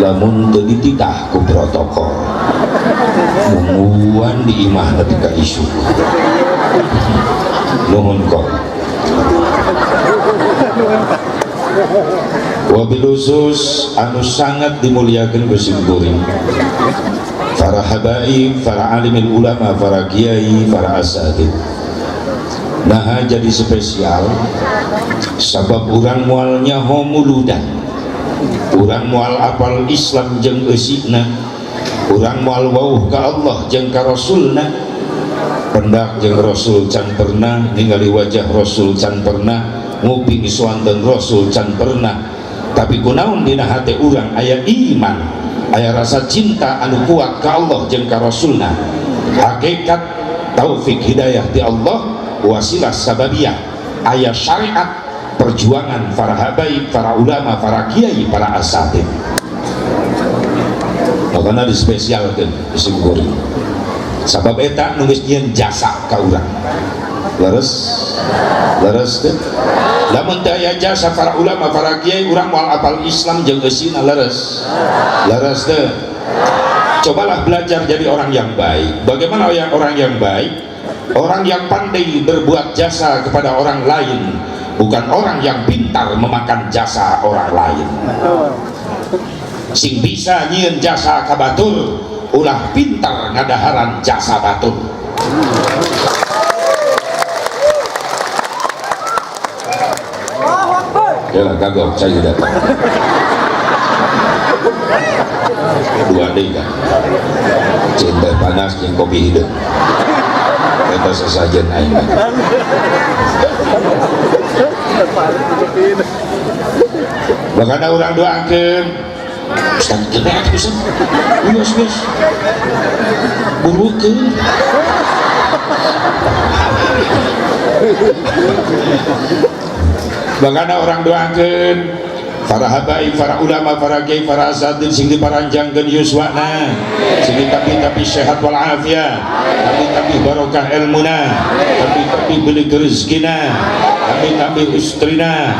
lamun teu dititah ku protokol mungguan di imah nepi ka isu nuhun kok. Wabil khusus anu sangat dimuliakan bersyukuring para habaib, para alimil ulama, para kiai, para asatid. Nah jadi spesial sabab urang moal nyaho muludan, urang moal apal Islam jeung eusikna, urang moal wauh ka Allah jeung ka Rasulna. Pendak jeung Rasul can pernah ningali wajah Rasul can pernah ngopi iswanten Rasul can pernah, tapi kunaon dina hati urang aya iman, aya rasa cinta anu kuat ka Allah jeung ka Rasulna. Hakikat taufik hidayah ti Allah wasilah sababiyah, aya syariat perjuangan para habaib, para ulama, para kiai, para asatid. Makanya dispesialkeun disebut sabab eta nulis nyeun jasa ka urang. Leres teh lamun teu aya jasa para ulama, para kiai, urang moal apal Islam jeung eusina leres teh. Cobalah belajar jadi orang yang baik. Bagaimana orang yang baik? Orang yang pandai berbuat jasa kepada orang lain, bukan orang yang pintar memakan jasa orang lain. Sing bisa nyieun jasa ka batur ulah pintar ngadaharan jasa batur. Yalah kagok saya datang. Dua deh kan. Cinta panas jeung kopi hidup. Eta sesajen aing. Makanya orang doakeun Ustaz kene atuh Ustaz. Wios burukeun. Makanya orang doakeun para habaib, para ulama, para kiai, para asatid sing diparanjangkeun yuswana, sing tapi sehat wal afiat, tapi barokah ilmuna, tapi beli rezekina, tapi istrina.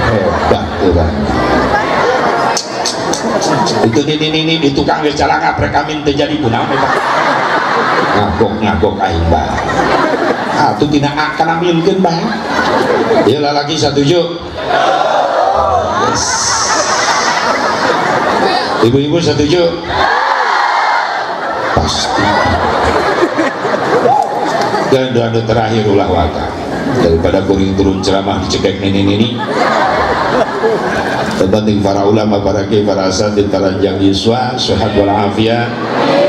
Hebat urang. Itu ini tukang geus calaka prekamin teu jadi kunaon eta. Ngagok aing bah. Atuh tina kana milkeun bah. Ieu lalaki satuju. Yes. Ibu-ibu satuju. Pasti. Dan doa terakhir ulah waka. Daripada kuring turun ceramah dicekek nini. Terpenting para ulama, para kiai, para asatid taranjang yuswa, sehat wal afiat,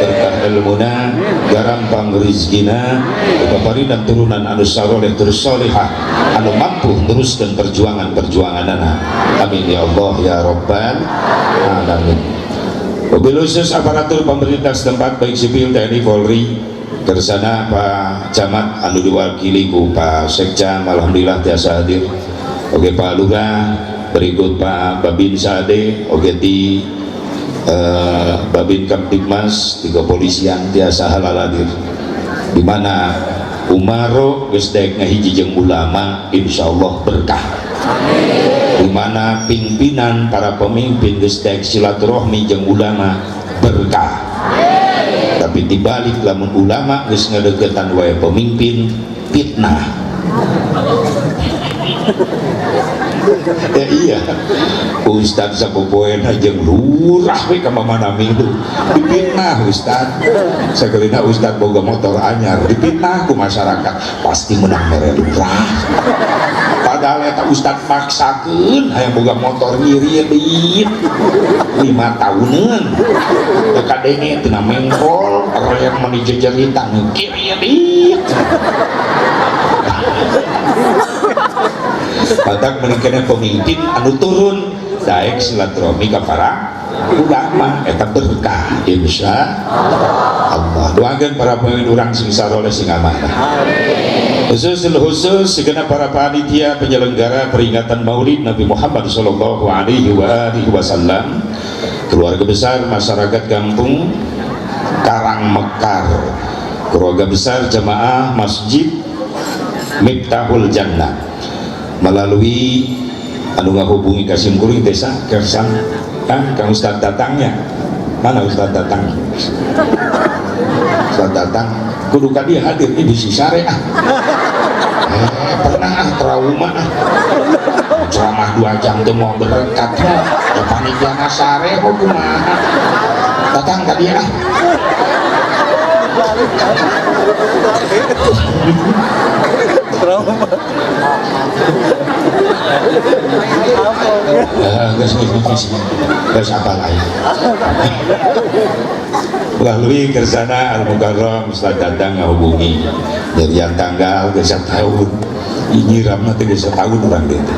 berkah ilmuna, garampang rizkina, paparingan turunan anu saleh terus salihah, anu mampu teruskan perjuangan-perjuanganana. Amin ya Allah ya Rabbal alamin. Wabil khusus aparatur pemerintah setempat baik sipil TNI Polri, kersana Pak Camat anu diwakili ku Pak Sekjam, alhamdulillah tiasa hadir. Oke Pak Lurah, berikut Pak Babin Sade, oke di Babin Kamtibmas di kepolisian tiasa halal hadir. Di mana umaro geus daek ngahiji jeung ulama insyaallah berkah. Di mana pimpinan para pemimpin geus daek silaturahmi jeung ulama berkah. Tapi dibalik lamun ulama geus ngadeukeutan wae pemimpin fitnah. Ya iya, Ustaz sapopoen jeung lurah we ka mamana minggu dipitnah Ustaz. Sageulina Ustaz boga motor anyar dipitnah ku masyarakat, pasti menang mere lurah. Padahal eta Ustaz maksakeun hayang boga motor ngirit 5 tahunan. Teu kadenge teu mengkol, rayang mani jejerita ngirit. Batak menikahnya pemimpin anu turun daek silaturahmi ka para ulama eta berkah insya Allah. Doakeun para pemimpin urang sing saroleh sing amanah. Khusus segenap para panitia penyelenggara peringatan Maulid Nabi Muhammad sallallahu alaihi wasallam, keluarga besar masyarakat kampung Karang Mekar, keluarga besar jamaah masjid Miftahul Jannah melalui anu ngahubungi Kasim Kuring desa Kersan Kang Ustaz datangnya mana Ustaz datang Ustaz datang kudu ka dia hadir ini bisi sare pernah trauma ceramah 2 jam tuh mau berkat ya panitia sare kok kumaha datang ka dia trauma guys apa lah ya melalui Kersana Al-Mukarram Ustaz datang ngahubungi jadian tanggal ke 1 tahun ini ramah 3 tahun orang itu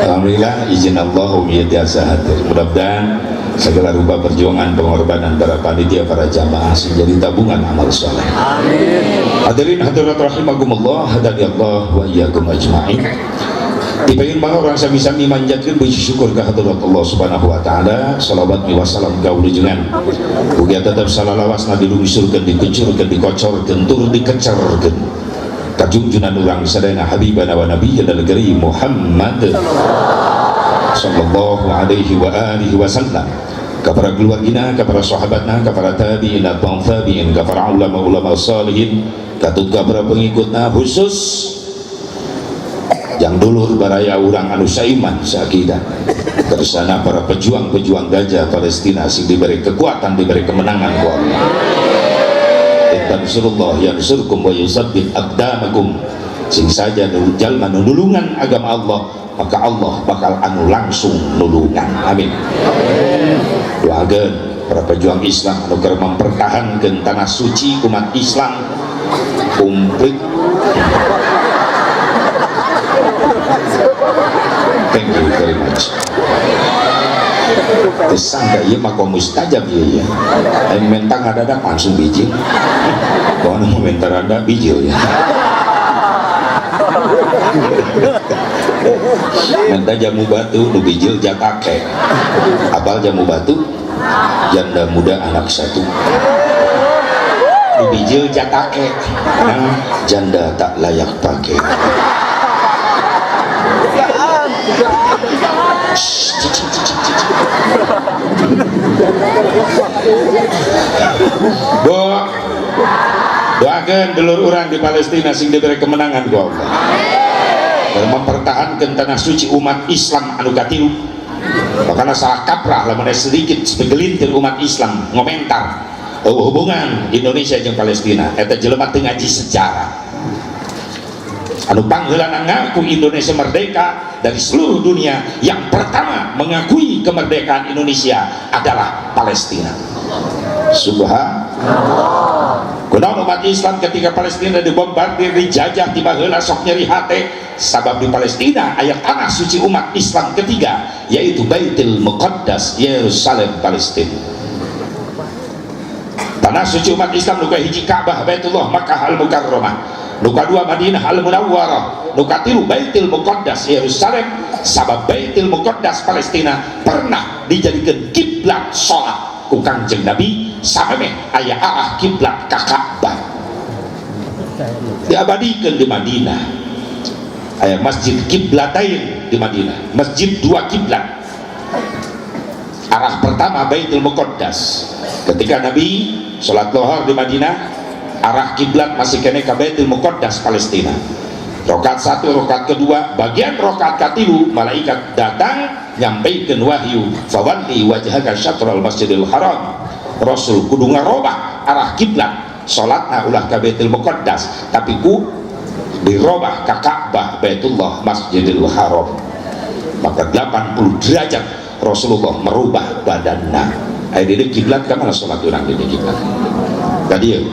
alhamdulillah izin Allah biasa hadir mudah-mudahan segala rupa perjuangan pengorbanan para panitia para jamaah menjadi tabungan amal soleh. Amin. Hadirin hadirat rahimakumullah, hadani Allah wa iyyakum ajma'in. Dipengin banget orang bisa memanjatkan puji syukur ke hadirat Allah Subhanahu wa taala, salawat wa salam kaula jenengan. Ugi tetep salalawas nabi lumisurkeun dikucurkeun dikocorkeun tur dikecerkeun. Kajungjunan urang sadayana habibana wa nabiyyana al-karim Muhammad sallallahu alaihi wa alihi wasallam, kepada keluargina, kepada sahabatna, kepada tabi'in atau tabi'in, kepada ulama-ulama salihin, kepada pengikutna khusus yang dulur baraya urang anu saiman sakidah tersana para pejuang-pejuang gajah Palestina sing diberi kekuatan, diberi kemenangan ku Allah. Tansurullah yansurkum wa yusabbit aqdamakum, sing saja jalma nulungan agama Allah maka Allah bakal anu langsung nulungan. Amin. Doakeun para pejuang Islam anu keur mempertahankeun tanah suci umat Islam komplit. Thank you very much. Kesangga ieu mah kaum mustajab ieu ya. Aing mentang ada langsung bijil. Kalau mau mentar ada bijil ya. Minta jamu batu nu bijil jakake apal jamu batu janda muda anak satu nu bijil jakake janda tak layak pakai. Doakan dulur orang di Palestina sing diberi kemenangan ku Allah dalam mempertahankan tanah suci umat Islam anu katilu. Makanya salah kaprah lamun sedikit segelintir umat Islam ngomentar hubungan Indonesia jeung Palestina eta jelema teu ngaji sejarah. Anu pangheulana ngaku Indonesia merdeka dari seluruh dunia, yang pertama mengakui kemerdekaan Indonesia adalah Palestina. Subhanallah. Kunaon umat Islam ketika Palestina dibombardir, dijajah, tiba heula sok nyeri hate sabab di Palestina aya tanah suci umat Islam ketiga yaitu Baitul Muqaddas Yerusalem Palestina. Tanah suci umat Islam nu hiji Ka'bah Baitullah Makkah Al-Mukarramah, nu kadua Madinah Al-Munawwarah, nu katilu Baitul Muqaddas Yerusalem. Sabab Baitul Muqaddas Palestina pernah dijadikan kiblat salat ku Kangjeng Nabi sampai aya arah kiblat ka Ka'bah. Diabadikan di Madinah aya masjid kiblatain di Madinah, masjid 2 kiblat. Arah pertama Baitul Muqaddas, ketika Nabi sholat lohor di Madinah arah kiblat masih kene ka Baitul Muqaddas Palestina. Rokat 1, rokat kedua, bagian rokat katilu malaikat datang nyampaikan wahyu fawalli wajhaka syatral masjidil haram. Rasul kudu ngarobah arah kiblat salatna ulah ka Baitul Muqaddas tapi ku dirobah ka Ka'bah Baitullah Masjidil Haram. Maka 80 derajat Rasulullah merubah badanna. Aya di kiblat ka mana salat urang di kiblat. Tadi ya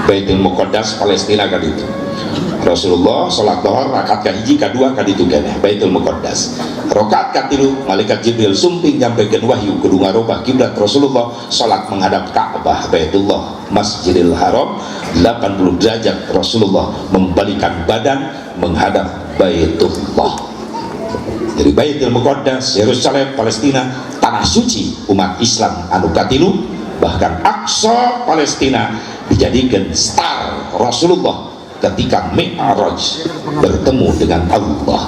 Baitul Muqaddas Palestina kan itu. Rasulullah sholat dohor rakaat kahiji kadua kaditu keneh Baitul Muqaddas. Rakaat katilu malaikat Jibril sumping nyampaikan wahyu kudu ngarobah kiblat Rasulullah sholat menghadap Ka'bah Baitullah Masjidil Haram 80 derajat. Rasulullah membalikan badan menghadap Baitullah. Jadi Baitul Muqaddas Yerusalem Palestina tanah suci umat Islam anu katilu. Bahkan Aqsa Palestina dijadikan star Rasulullah ketika Mi'raj bertemu dengan Allah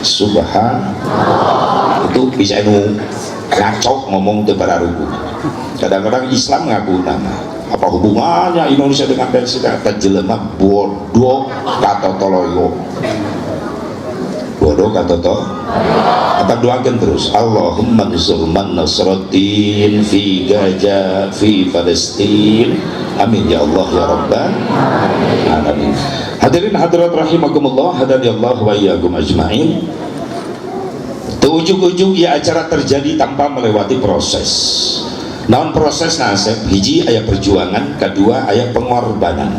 Subhanallah. Itu bisa ngacok ngomong itu pada ruku. Kadang-kadang Islam ngaku nama. Apa hubungannya Indonesia dengan Palestina? Jelema bodoh kata toloyo. Bodoh kata to. Apa doakan terus. Allahumma nusur man nasratin fi Gaza fi Palestin. Amin ya Allah ya Rabbal alamin. Hadirin hadirat rahimakumullah, hadani Allah wa iyyakum ajmain. Ujug-ujug ya acara terjadi tanpa melewati proses. Naon proses nasib hiji aya perjuangan, kedua aya pengorbanan.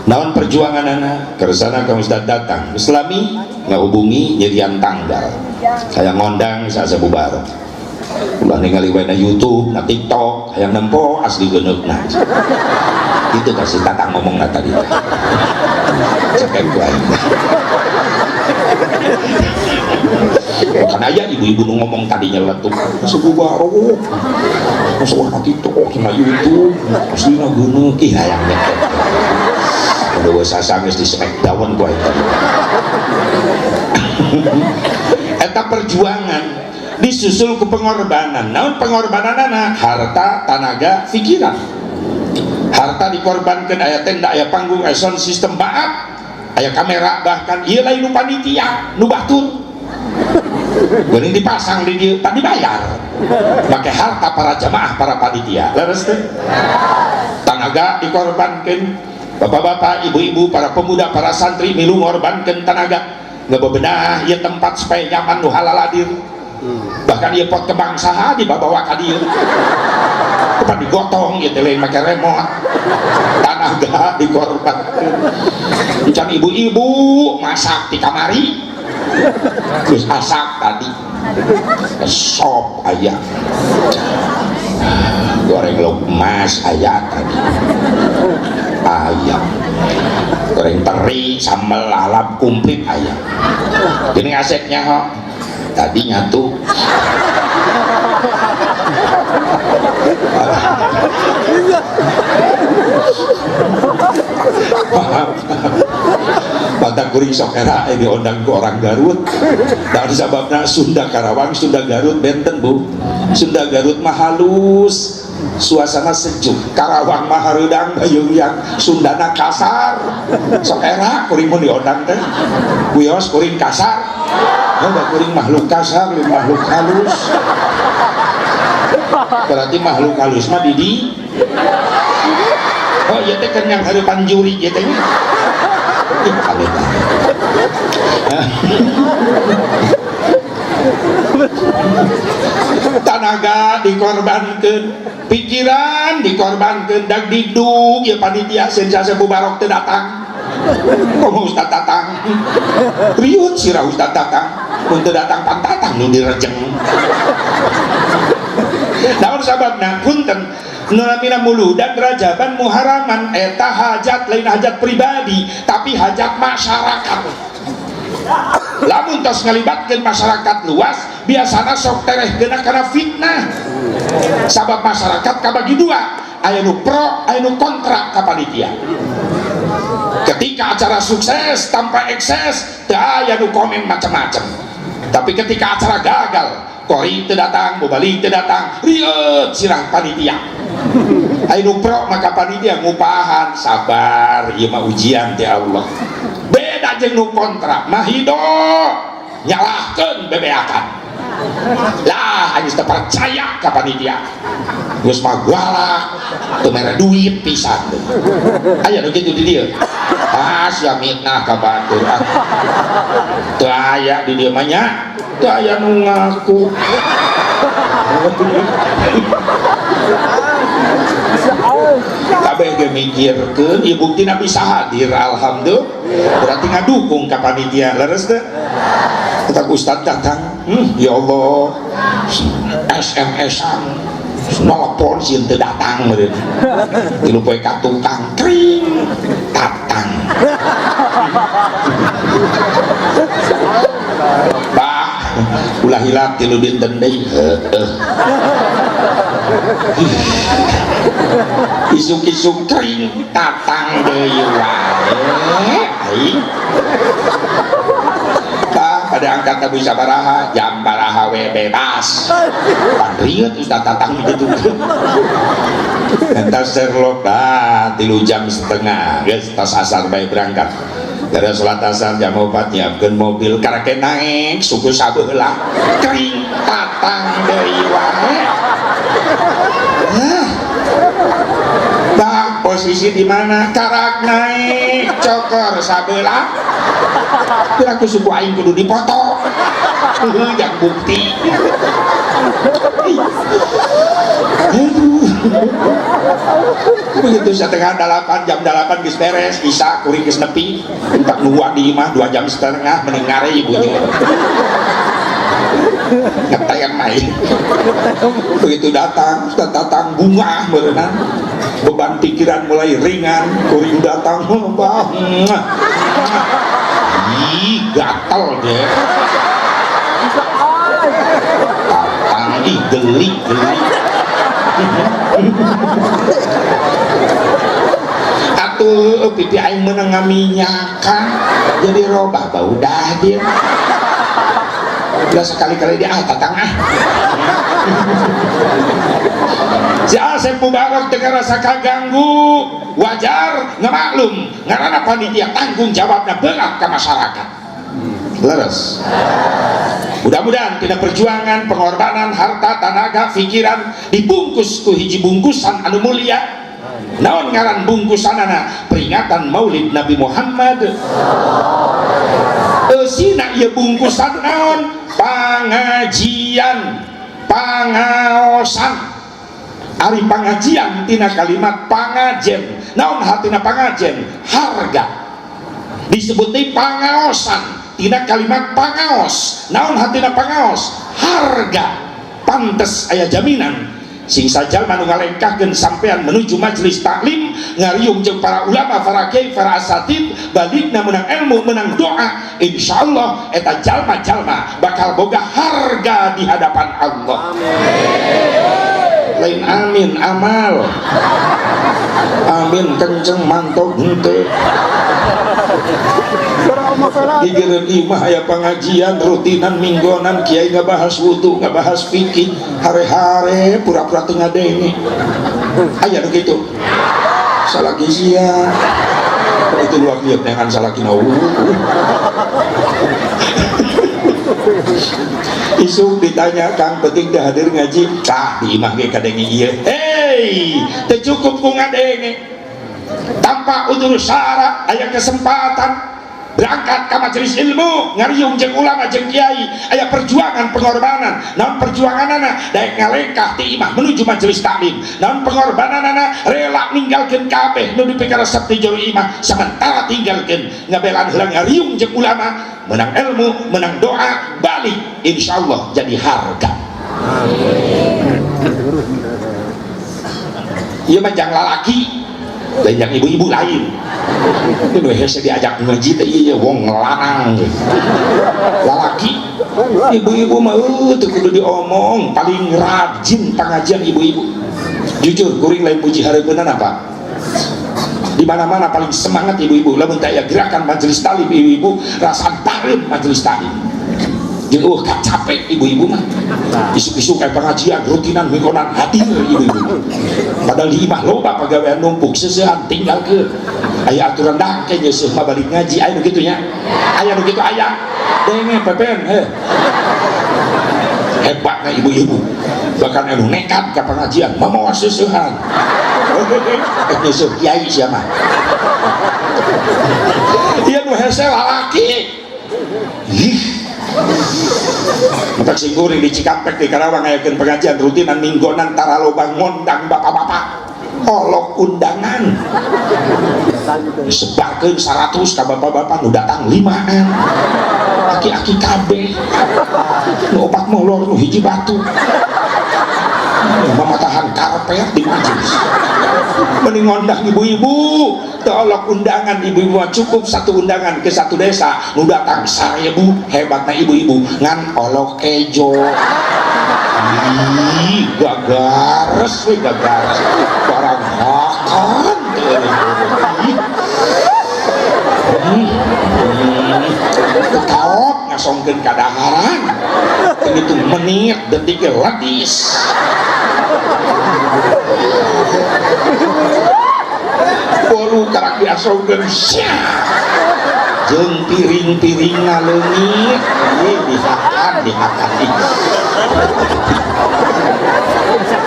Naon perjuangan anak kersana ka Ustaz datang Islami ngahubungi nyerian tanggal kayak ngondang sasa bubar ulah ningali wae na YouTube na TikTok hayang nempo asli geneupna itu kasih tatang ngomongna tadi cekek wae kan aya ibu-ibu nu ngomong tadinya letuk sebubar masuk na TikTok na YouTube asli na geuneuk ih hayang nyekek udah sasang di smackdown gua itu eta perjuangan disusul ke pengorbanan. Namun pengorbanan anak harta, tenaga, pikiran. Harta dikorbankan aya tenda, aya panggung, aya sound system baat, aya kamera, bahkan ieu lain nu panitia nu batur geuning dipasang di dieu tadi bayar pakai harta para jamaah para panitia leres teh. Tenaga dikorbankan bapak-bapak, ibu-ibu, para pemuda, para santri milu ngorbankeun tenaga ngebebenah ieu tempat supaya nyaman nu halal hadir. Bahkan ieu pot kembang saha dibawa ka dieu. Tempat digotong ieu teh lain make remote. Tenaga dikorbankeun. Can ibu-ibu masak di kamari. Terus asak tadi. Sop aya. Goreng log emas aya tadi. Ayam goreng teri sambal lalap kumplit ayam ini aseknya kok tadi nyatu Batak kuring sokera ini ondang ke orang Garut dan sebabnya Sunda Karawang Sunda Garut benten bu Sunda Garut mah halus suasana sejuk Karawang mah hareudang bayung yang Sundana kasar sokera kuring mun diondang teh wios kuring kasar ada kuring makhluk kasar makhluk halus berarti makhluk halus mah didi oh iya teh kan yang harapan juri ieu teh tenaga dikorbankan, pikiran dikorbankan, dag diduk ya panitia sensasi bubarok teu datang. Komo Ustaz datang, riut sirah Ustaz datang, mun teu datang pantatang nu direjeng. Naon sababna punten nulamina mulu dan rajaban muharaman eta hajat lain hajat pribadi tapi hajat masyarakat. Lamun tos ngalibatkeun masyarakat luas biasana sok terehkeun kana fitnah. Sabab masyarakat kabagi dua, aya nu pro, aya nu kontra ka panitia. Ketika acara sukses tanpa ekses, teu aya nu komen macam-macam. Tapi ketika acara gagal, kori teu datang, balik teu datang, rieuh sirah panitia. Aya nu pro maka panitia ngupahan, sabar, ieu mah ujian ti Allah. Beda jeung nu kontra, mah hido nyalahkeun bebeakan. Lah geus teu percaya ka panitia. Geus mah galak, teu mere duit pisan. Aya nu kitu di dieu. Sia mitnah ka batur. Teu aya di dieu mah nya, teu aya nu ngaku. Kabeh ge mikirkeun ieu buktina bisa hadir alhamdulillah berarti ngadukung ka panitia leres teh ketak Ustaz datang ya Allah SMS-an nelpon sieun teu datang meureun tilu poe ka tukang kring datang Pak ulah hilap tilu dinten deui isuk-isuk kering tatang deui wae pada angkat tabu sabaraha jam baraha we bebas pan rieuh Ustaz tatang begitu entah Sherlock 3 jam setengah geus tos asar bae berangkat dari sholat asar jam 4 nyiapkeun mobil karake naik suku sabeula kering tatang deui wae bah posisi di mana karak naik cokor sabeula kira aku suku aing kudu dipoto yang bukti begitu setengah 8 jam 8 geus beres bisa kuring geus nepi entak nuwa di imah 2 jam setengah meningare ibunya ngetayang main begitu datang bunga berenang beban pikiran mulai ringan kuring datang gatel deh tatang geli atuh pipi aing meunang ngaminyakan jadi robah bau dah dia udah sekali-kali dia tatang si Asep Mubarak dengan rasa kaganggu wajar ngemaklum ngarana panitia tanggung jawabnya berat ke masyarakat leres mudah-mudahan tina perjuangan pengorbanan harta tenaga pikiran dibungkus ku hiji bungkusan anu mulia naon ngaran bungkusanana peringatan maulid Nabi Muhammad sina ieu bungkusan naon pangajian pangaosan ari pangajian tina kalimat pangajen naon hatina pangajen harga disebut pangaosan tina kalimat pangaos naon hatina pangaos harga pantes aya jaminan sing sajal manu ngalengkahkeun sampean menuju majelis taklim ngariung jeung para ulama para kiai para asatid balikna menang ilmu menang doa insyaallah eta jalma-jalma bakal boga harga di hadapan Allah lain amin amal amin kenceng mantap henteu digereun imah aya pengajian rutinan minggonan kiai ngabahas wudu ngabahas fikih hare-hare pura-pura teu ngadenge aya nu kitu salaki sia itu luar biasa dengan salaki nawu isuk ditanya Kang penting dah hadir ngaji tah di imah ge kadenge ieu hei teu cukup ku ngadenge tanpa udur syarat aya kesempatan berangkat ke majelis ilmu ngariung jeung ulama jeung kiai aya perjuangan pengorbanan naon perjuanganana daek ngalengkah ti imah menuju majelis taklim naon pengorbananana rela ninggalkeun kabeh nu dipikaresep ti jero imah sementara tinggalkeun ngabelan heula ngariung jeung ulama menang ilmu menang doa balik insyaallah jadi harga ieu mah jang lalaki dan yang ibu-ibu lain itu hese diajak ngaji teh ieu wong lanang lalaki ibu-ibu mah teu kudu diomong paling rajin pengajian ibu-ibu jujur kuring lain puji hareupeunna apa di mana-mana paling semangat ibu-ibu lamun teh aya gerakan majelis taklim ibu-ibu rasaan parem majelis taklim jeung capek ibu-ibu mah isuk-isuk kayak pengajian rutinan minggonan hadir ibu-ibu padahal di imah loba pagawean numpuk seusehan tinggal ke aya aturan dangke nya seuh balik ngaji aya nu kitu nya aya nu kitu aya denge pepen hebatna ibu-ibu bahkan anu nekat ka pengajian mamawa seusehan nya seuh kiai sia mah ieu nu hese lalaki Entak sing kuring di Cikampek di Karawang ngayakeun pengajian rutinan minggonan tara lobang ngondang bapak-bapak olok undangan disebarkeun 100 ka bapak-bapak nu datang 5an aki-aki kabeh nu opat molor nu hiji batu mamatahan karpet di majelis mending ngondang ibu-ibu tolok undangan ibu-ibu cukup satu undangan ke satu desa nu datang 1000 hebatna ibu-ibu ngan olok kejo gagares we gagares barang hakan ketaop ngasongkeun kadaharan begitu menit detik ladis baru karak diasongkeun jeung piring-piring ngaleungit dihakan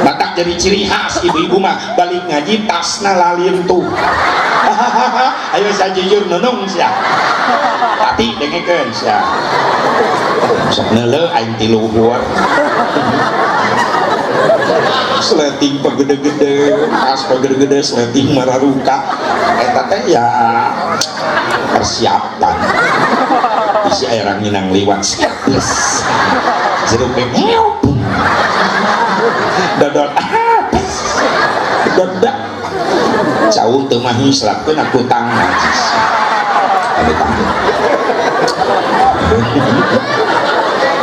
batak jadi ciri khas ibu-ibu mah balik ngaji tasna lalin tuh ayo saya jujur nunung sia hati dengekeun sia sok neuleuh aing ti luhur sleting pagede-gede tas pagede-gede sleting mararuka eta teh ya persiapan isi air minang liwat yes jeruk meow dodol dodak jauh teu mah hislapkeun aku tang najis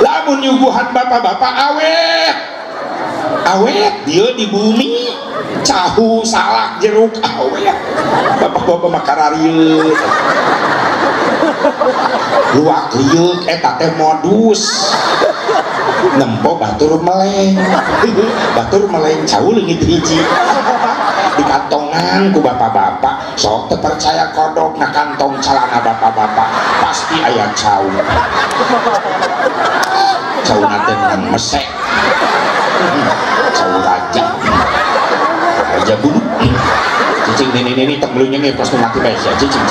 lamun nyuguhan bapak-bapak awet dia di bumi cahu salak jeruk awet bapak-bapak makararieu luak liuk eta teh modus nempo batur meleng cahu leungit hiji di kantongan ku bapak-bapak sok terpercaya kodok na kantong celana bapak-bapak pasti aya cahu nate nang mesek cahu raja bulu cicing ini temblunya nih pas mati bae ya cicing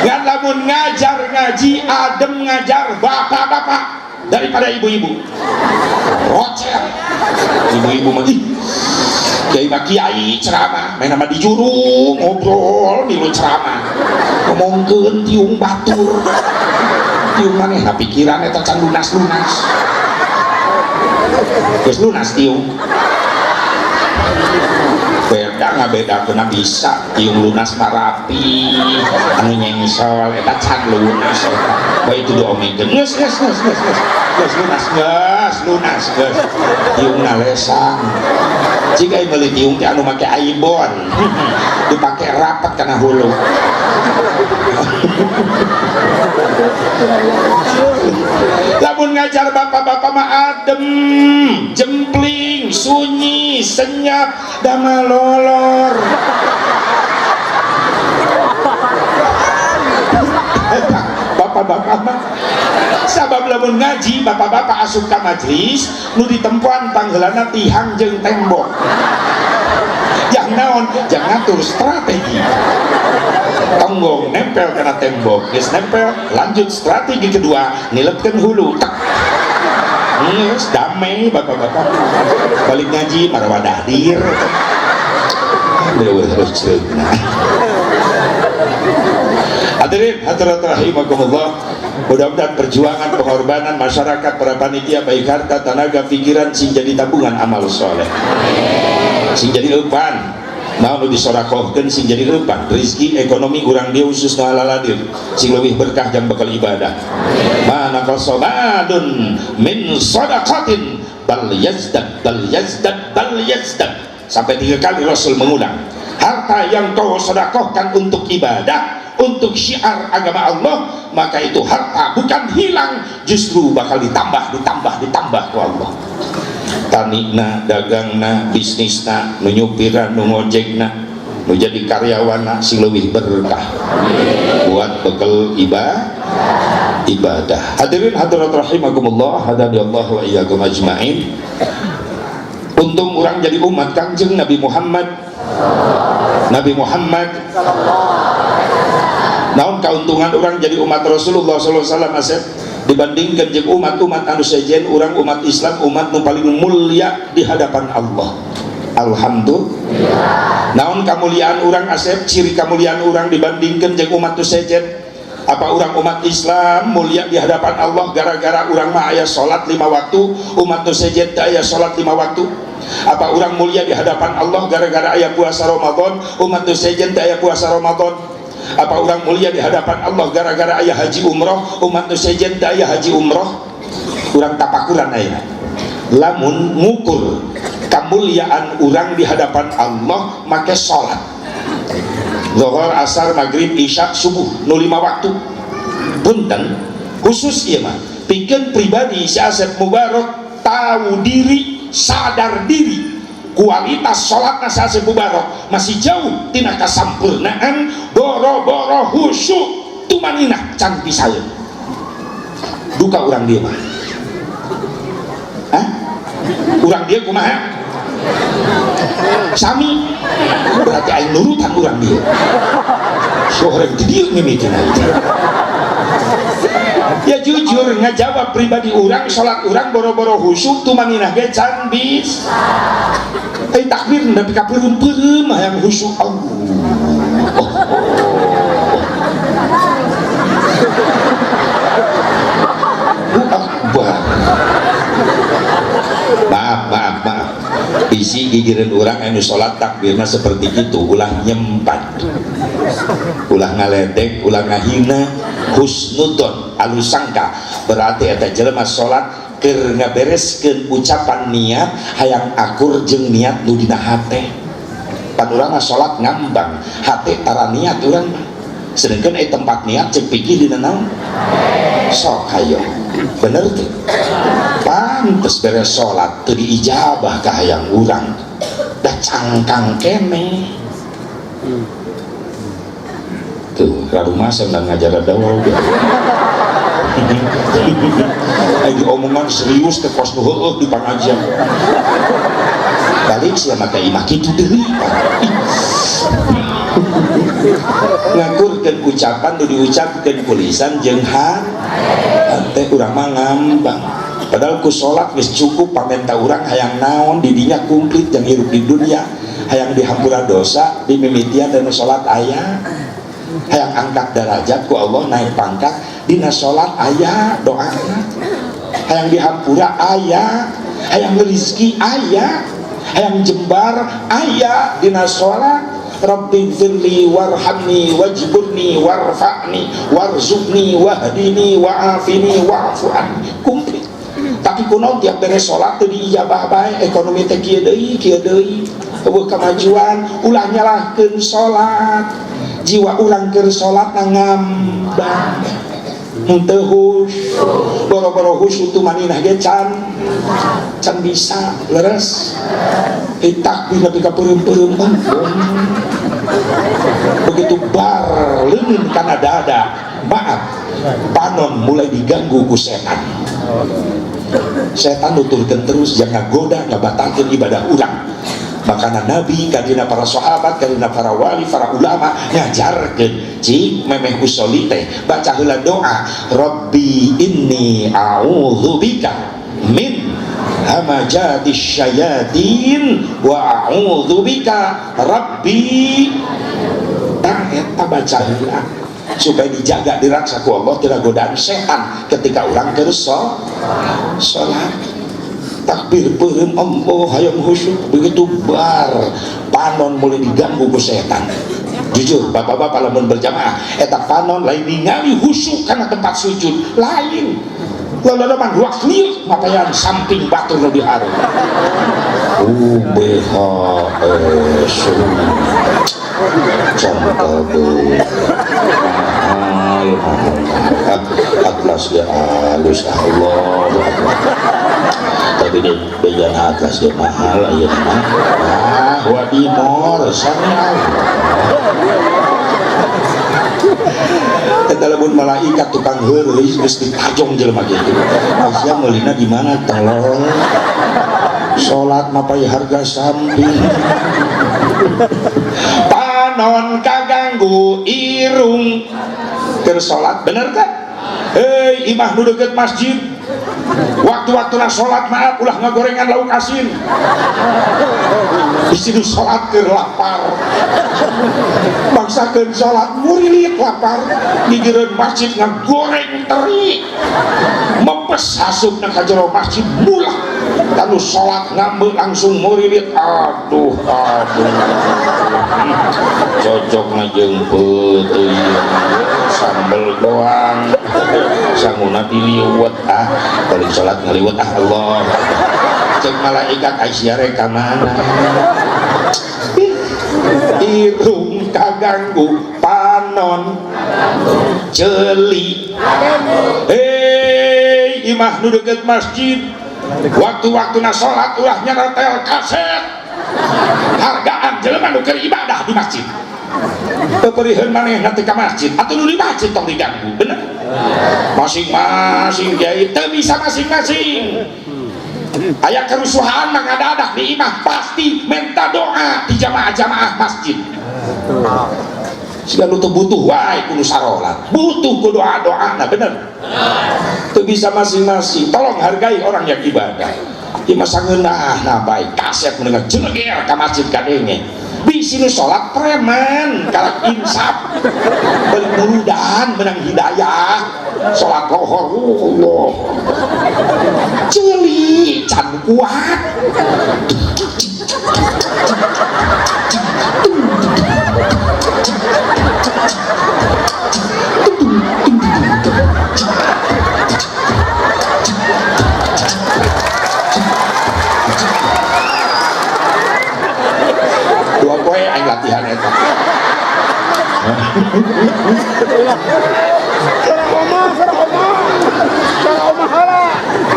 ngan lamun ngajar ngaji adem ngajar bapak-bapak daripada ibu-ibu rocel ibu-ibu mah kiai ceramah main nama di juru ngobrol milu ceramah ngomongkeun tiung batur tiung manehna pikiran eta can lunas geus lunas tiung beda kena bisa tiung lunas marapi anu nyengsol eta can lunas bae itu diomekeun geus lunas tiung nalesang jika meuli tiung teh anu make aibon dipake rapat kana hulu lamun ngajar bapak-bapak mah adem jempling sunyi senyap da malolor bapak-bapak mah sabab lamun ngaji bapak-bapak asup ka majlis nu ditempuan panggeulana tihang jeung tembok yang naon jang ngatur strategi tonggong nempel kena tembok geus nempel lanjut strategi kedua nilepkeun hulu tak geus damai bapak-bapak balik ngaji marawa dahdir hadirin hadirat rahimakumullah mudah-mudahan perjuangan pengorbanan masyarakat para panitia baik harta tenaga pikiran sing jadi tabungan amal soleh sing jadi eupan mau disorakohkeun sing jadi eupan rezeki ekonomi urang dia khususna halaladir sing leuwih berkah jang bakal ibadah mana qasamadun min shadaqatin bal yazdad sampai 3 kali Rasul mengulang harta yang kau sedekahkan untuk ibadah untuk syiar agama Allah maka itu harta bukan hilang justru bakal ditambah ku Allah tanina dagangna bisnisna nu nyupiran nu ngojekna nu jadi karyawanna sing leuwih berkah buat bekal ibadah hadirin hadirat rahimakumullah hadani Allah wa iyyakum ajmain untung orang jadi umat Kangjeng Nabi Muhammad naon kauntungan orang jadi umat Rasulullah SAW dibandingkan jeung umat-umat anu sejen orang umat Islam umat nu paling mulia di hadapan Allah alhamdulillah naon kamuliaan orang asep ciri kamuliaan orang dibandingkan jeung umat nu sejen apa orang umat Islam mulia di hadapan Allah gara-gara orang mah aya salat 5 waktu umat nu sejen teh aya salat 5 waktu apa orang mulia di hadapan Allah gara-gara aya puasa Ramadan umat nu sejen teh aya puasa Ramadan Apa orang mulia di hadapan Allah gara-gara ayah haji umroh, umat nu sejen teh aya haji umroh, urang tapakuran aya. Lamun ngukur kemuliaan orang di hadapan Allah make salat zuhur, asar, maghrib, isya, subuh nu 5 waktu. Punten khusus ieu mah pikeun pribadi si Asep Mubarok tahu diri, sadar diri kualitas salatna si Asep Mubarok masih jauh tina kasampurnaan boro-boro khusyuk tumaninah can pisaeun. Duka urang dieu mah. Hah? Urang dia kumaha? Sami berarti aing nurutan urang dia. Sohreng di dieu mimitina itu. Ya jujur ngajawab pribadi urang, salat urang boro-boro khusyuk tumaninah ge can bis. Takbir nepi ka peureum-peureum hayang khusyuk Allah. Akbar. Maaf isi gigireun urang anu salat takbirna seperti itu ulah nyempat, ulah ngaledek, ulah ngahina, husnudon alus sangka, berarti eta jelema salat keur ngabereskeun ucapan niat hayang akur jeung niat nu dina hate. Pan urang mah salat ngambang, hate tara niat urang mah. Sedangkan tempat niat cek pikir dina naon? Sok hayo. Bener tuh. Pantes beres salat teu diijabah ka hayang urang. Da cangkang kene. Tuh, rumah sedang ngajar dawal dia. Lagi omongan serius teh pos nu heueuh di pangajian. Balik sia mata imah kitu deui. Ngakurkeun ucapan nu diucapkeun ku lisan jeung hate urang mah ngambang. Padahal ku salat geus cukup pamenta urang hayang naon di dinya kumplit jeung hirup di dunia, hayang dihampura dosa, dimimitian dan salat aya. Hayang angkat derajat ku Allah naik pangkat dina salat aya doana. Hayang dihampura aya, hayang rezeki aya, hayang jembar aya dina salat. Rabbi firli warhamni wajburni warfa'ni warzuqni wahdini wa'afini wa'fu anni. Kumplit. Tapi kunaon tiap beres salat teu diijabah bae, ekonomi teh kieu deui eueuh kemajuan, ulah nyalahkeun salat. Jiwa ulang keur salat ngambang. Henteu khusyuk, boro-boro khusyuk tumaninah ge can bisa leres. Takbir nepi ka peureum-peureum kan. Begitu bar leungeun kana dada, maaf, panon mulai diganggu ku setan. Setan nuturkeun terus jangan ngagoda ngabatalkeun ibadah urang. Makanya Nabi, kadina para sahabat, kadina para wali, para ulama ngajarkeun cik memeh usoli teh baca heula doa, Rabbi inni a'udzubika min hamajatis syayatin wa a'udzubika Rabbi. Tah eta baca heula supaya dijaga diraksa ku Allah tina godaan setan ketika urang keur salat. Takbir peureum Allah hayang khusyuk begitu bar panon mulai diganggu ku setan. Jujur bapak-bapak lamun berjamaah eta panon lain ningali khusyuk kana tempat sujud lain. Lalu man ruak liuk mapayan samping batur nu diharu. UBHS contoh atlas ya alus Allah. Tapi di bagian atas dia mahal aja mah wadimor sana kita labun malaikat tukang heureus geus ditajong jelema kitu sia meulina di mana tolong salat mah pay harga samping panon kaganggu irung keur salat bener teh imah nu deukeut masjid waktu-waktu nak sholat maaf ulah ngagorengan lauk asin disitu sholat ke lapar bangsakeun sholat murilit lapar gigireun masjid ngagoreng teri mempes hasupna ka jero masjid mulah lalu sholat ngambil langsung murilit aduh cocok na jeung peuting sambel doang sanguna diliwet balik salat ngaliwet Allah cek malaikat Aisyah rek mana irung kaganggu panon jeli imah nu deket masjid waktu-waktu na sholat ulah nyeretel kaset hargaan jelema nu keur ibadah di masjid peperiheun maneh nanti ka masjid atuh nu di masjid tong diganggu bener masing-masing kiai teu bisa masing-masing aya kerusuhan mah ngadadak di imah pasti minta doa di jamaah-jamaah masjid siga nu teu butuh wae kudu sarolat butuh ku doa-doa nah bener teu bisa masing-masing tolong hargai orang yang ibadah imah sangeunah nah baik kaset mendengar jeleger ka masjid kadenge bisi nu salat preman kalak insaf balik muludan menang hidayah salat lohor Allah celi can kuat dua poe aing latihan eta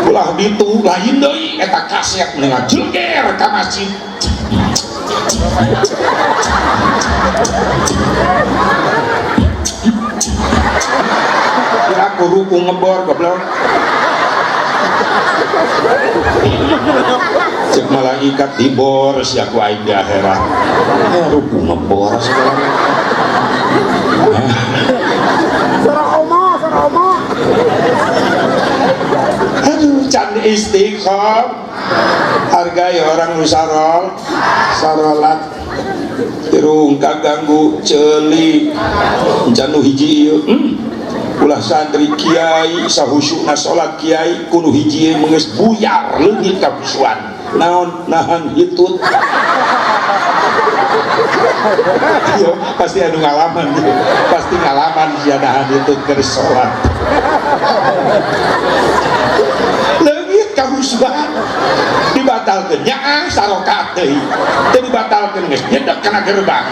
ulah ditu lain deui eta kaset mendengar jeleger ka masjid kira kuruku ngebor goblok cek malaikat dibor sia ku aing di akhirat ruku ngebor segala aduh can istiqom hargai orang nu sarolat irung kaganggu celi can nu hiji ieu ulah santri kiai sahusyukna salat kiai kudu hiji geus buyar leungit ka kusuan naon nahan hitut yo pasti anu ngalaman pasti ngalaman sia nahan hitut keur salat leungit ka kusuan dibatalkeun nya sarokat deui teu dibatalkeun geus nyedak kana gerbang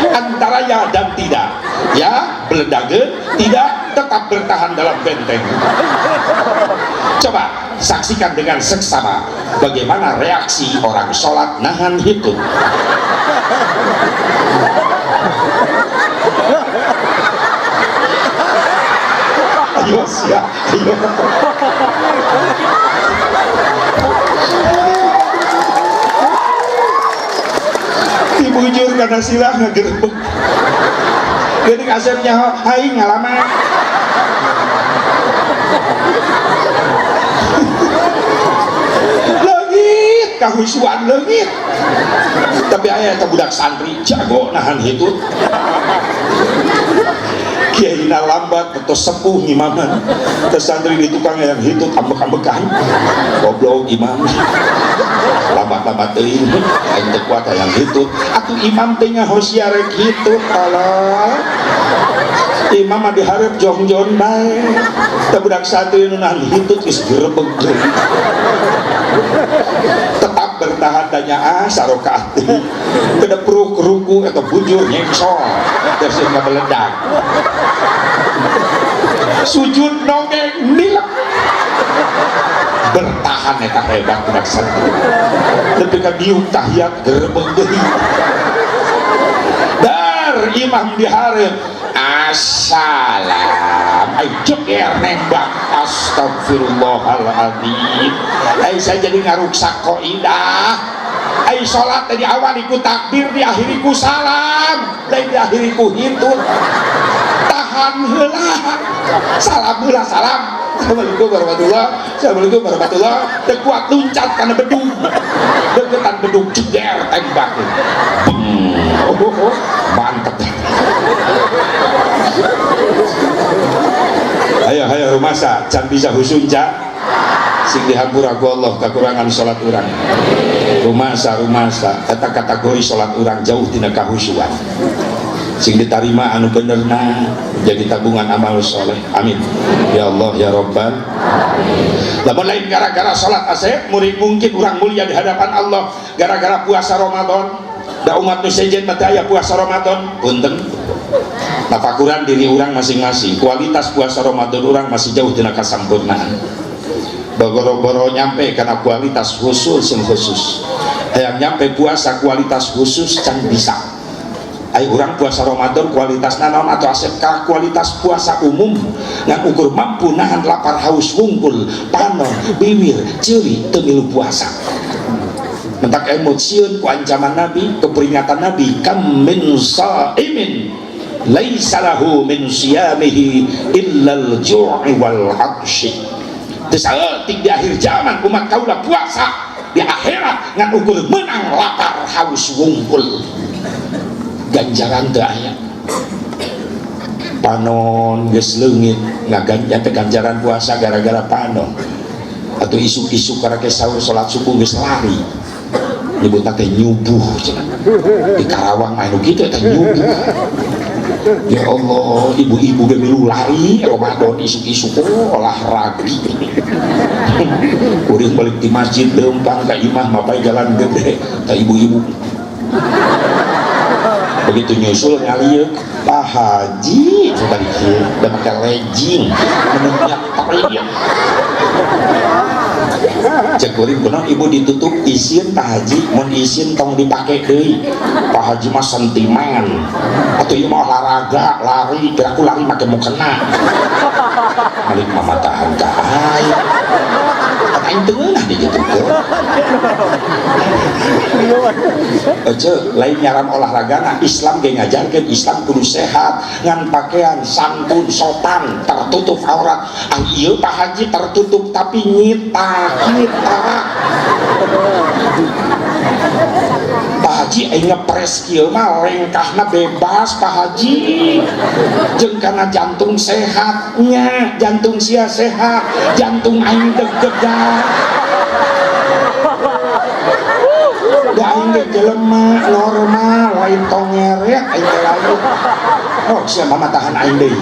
antara ya dan tidak ya beledageun tidak tetap bertahan dalam benteng coba saksikan dengan seksama bagaimana reaksi orang sholat nahan hitut ayo siap ayo dibujur karena silah ngegerebek gini kasetnya hai ngalaman leungit kahusuan leungit tapi aya budak santri jago nahan hitut kiai na lambat atau sepuh imaman terus santri di tukang yang hitut ambek-ambekan goblok imam lambat-lambat teuing aing teu kuat hayang hitut atuh imam teh ngahosia rek hitut tolong imam mah dihareup jongjon bae teu budak santri nu nahan hitut geus geurebeg tetap bertahan danya sarokaat kada perlu ruku atau bujur nyengsol terus enggak meledak sujud nongeng nilep bertahan eta hebat budak santri lebih ka diuk tahiyat gerebeg deui dar imam dihareup assalam ay jeger nembak astagfirullahaladzim ay saya jadi ngaruksak qaidah ay sholat tadi awal ikut takbir diakhiri ku salam dan diakhiri ku hitut tahan heula salam heula salam assalamualaikum warahmatullah teu kuat luncat kana bedung deketan bedung jeger tembak mantep ayo rumasa can bisa husun ca sing dihampura ku Allah kekurangan salat urang rumasa eta kategori salat urang jauh tina kahusyuan sing diterima anu benerna jadi tabungan amal soleh. Amin ya Allah ya Rabbal. Lamun lain gara-gara salat asep murid mungkin urang mulia di hadapan Allah gara-gara puasa Ramadan da umat nu sejen mah aya puasa Ramadan punten tafakuran diri urang masing-masing kualitas puasa Ramadan urang masih jauh tina kasampurnaan boro-boro nyampe karena kualitas khusus yang khusus yang nyampe puasa kualitas khusus can bisa. Ayo orang puasa Ramadan kualitas nanon atau asep kah kualitas puasa umum ngan ukur mampu nahan lapar haus wungkul panon bibir ciri temilu puasa mentak emosiun ku ancaman Nabi keperingatan Nabi kam min sa'imin laisa lahu min siyamihi illal ju'i wal 'atsyi. Desaeutik di akhir zaman umat kaula puasa di akhirat ngan ukur menang lapar haus wungkul ganjaran teu aya panon geus leungit ngaganjar teh ganjaran puasa gara-gara panon atau isuk-isuk karake sahur salat subuh geus lari nyebutna teh nyubuh di Karawang mah anu kitu teh nyubuh. Ya Allah ibu-ibu ge milu lari Ramadan isuk-isuk olahraga urang balik di masjid leumpang ka imah mapai jalan gede ka ibu-ibu begitu nyusul ngaliuk Pak Haji balik udah pakai legging menunjak taklid cek kuring kuno ibu ditutup isin Pak Haji mun isin tong dipake deui Pak Haji mah sentimen atau ieu mah olahraga lari kira aku lari make mukena balik mama tahan ka aing aing teu ngeunah di kitu aja lain nyaran olahraga nah Islam ge ngajarkeun Islam kudu sehat ngan pakaian santun sopan tertutup aurat ah ieu Pak Haji tertutup tapi nyita Pak Haji aing ngepres kieu mah lengkahna bebas Pak Haji jeung kana jantung sehatnya jantung sia sehat jantung aing deg-degan da aing ge jelema normal lain tongerek aing teh lain oh sia mama tahan aing deui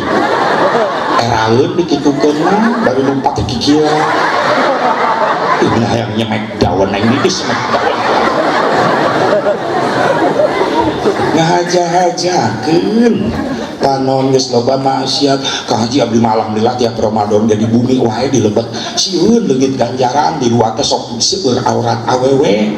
eraeun dikitukeun mah baru numpak teh kikieu ini hayang nyemek daun aing di semek daun ngahaja-hajakeun panon geus loba maksiat ka Haji abdi mah alhamdulillah tiap Ramadan jadi bumi wae dilebet sieun leungit ganjaran di luar teh sok seueur aurat awewe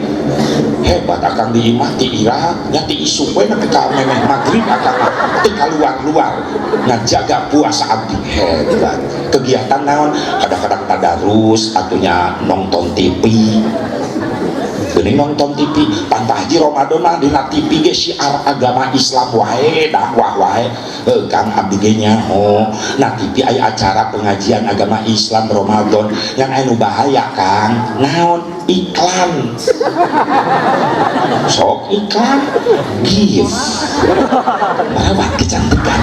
hebat akang di imah ti Irak nya ti isuk we nepi ka memeh magrib akang teu kaluar-luar ngajaga puasa abdi hebat kegiatan naon kadang-kadang tadarus atunya nonton TV geuning nonton TV pan Pak Haji Ramadan mah dina TV ge syiar agama Islam wae dakwah wae Kang abdi ge nyaho nah TV aya acara pengajian agama Islam Ramadan yang anu bahaya Kang naon iklan sok iklan gift merawat kecantikan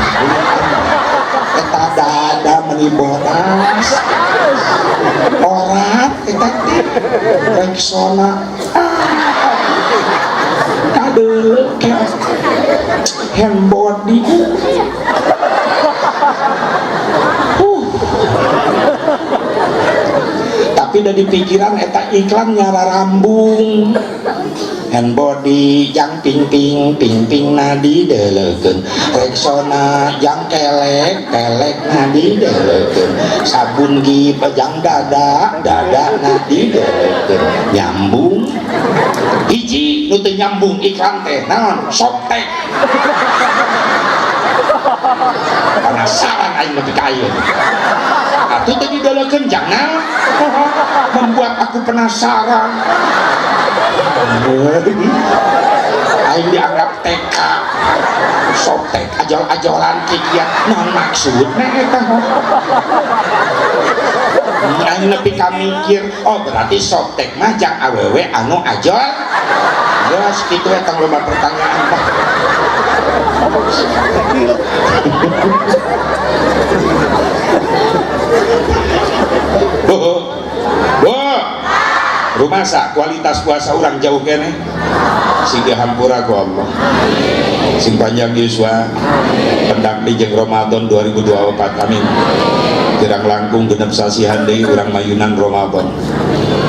eta dada menibodas orat eta Rexona aduh kayak hand body tapi udah di pikiran eta iklan nyara rambung hand body jang ping ping nadi deleukeun Rexona jang kelek nadi deleukeun sabun gip jang dada nadi deleukeun nyambung hiji nu teu nyambung iklan teh naon Softtek penasaran aing nepi ka ieu atuh teh didelekeun jangan membuat aku penasaran aing dianggap TK Softtek ajol-ajolan kikiat naon maksudna eta aing nepi ka mikir oh berarti Softtek mah jang awewe anu ajol geus kitu eta loba pertanyaan Pak rumasa kualitas puasa orang jauh kene sehingga hampura ku Allah sing panjang yuswa pendak di jeung Ramadan 2024 amin kirang langkung genep sasihan deui urang mayunan Ramadan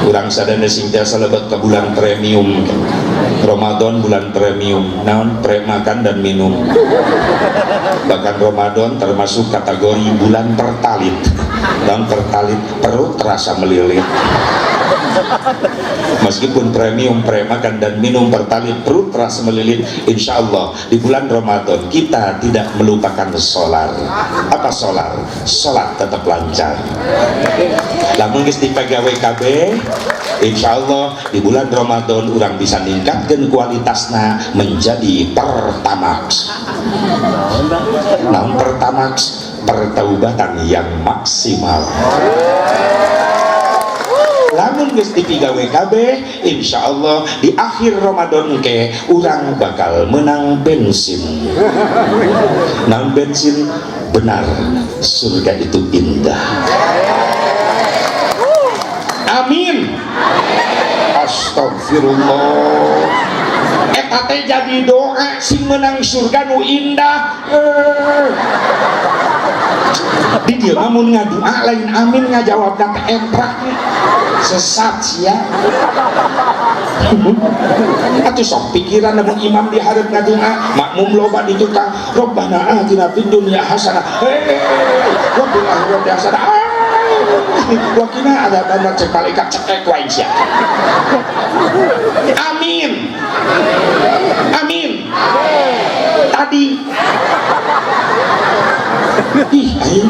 urang sadana sing tiasa lebet ke bulan premium Ramadan bulan premium naon makan dan minum bahkan Ramadan termasuk kategori bulan pertalit dan pertalit perut terasa melilit meskipun premium makan dan minum pertalit perut terasa melilit. Insya Allah di bulan Ramadan kita tidak melupakan solar. Apa solar? Solat tetap lancar. Lamun geus dipagawe kabeh insya Allah di bulan Ramadan orang bisa meningkatkan kualitasnya menjadi pertamax. Namun pertamax pertaubatan yang maksimal. Lamun geus dipigawe kabeh insya Allah di akhir Ramadan ke urang bakal menang bensin. Namun bensin benar surga itu indah. Amin. Astagfirullah. Eta teh jadi doa sing menang surga nu indah. Di dia mamun ngadua lain amin ngajawab data emprak sesat sia. Atuh sok pikiran namun imam di hareup ngadua makmum loba di tukang Rabbana atina fid dunya hasanah wa fil akhirati hasanah wakina ada tanda cek malaikat cekek wae sia. Amin. Amin. Tadi ih ayo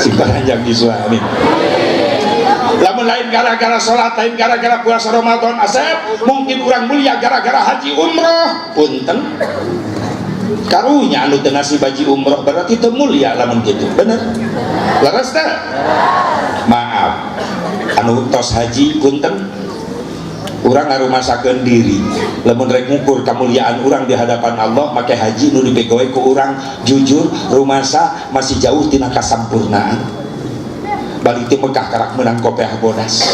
simpan yang disuami lamun lain gara-gara sholat lain gara-gara puasa Ramadan asep mungkin kurang mulia gara-gara haji umroh punten karunya anu teu nasib haji umroh berarti teu mulia lamun kitu bener leres teh maaf anu tos haji punten urang ngarumasakeun diri lamun rek ngukur kemuliaan urang di hadapan Allah make haji nu dibegoe ku urang jujur rumasa masih jauh tina kasampurnaan balik teh Mekah karak menang kopiah bodas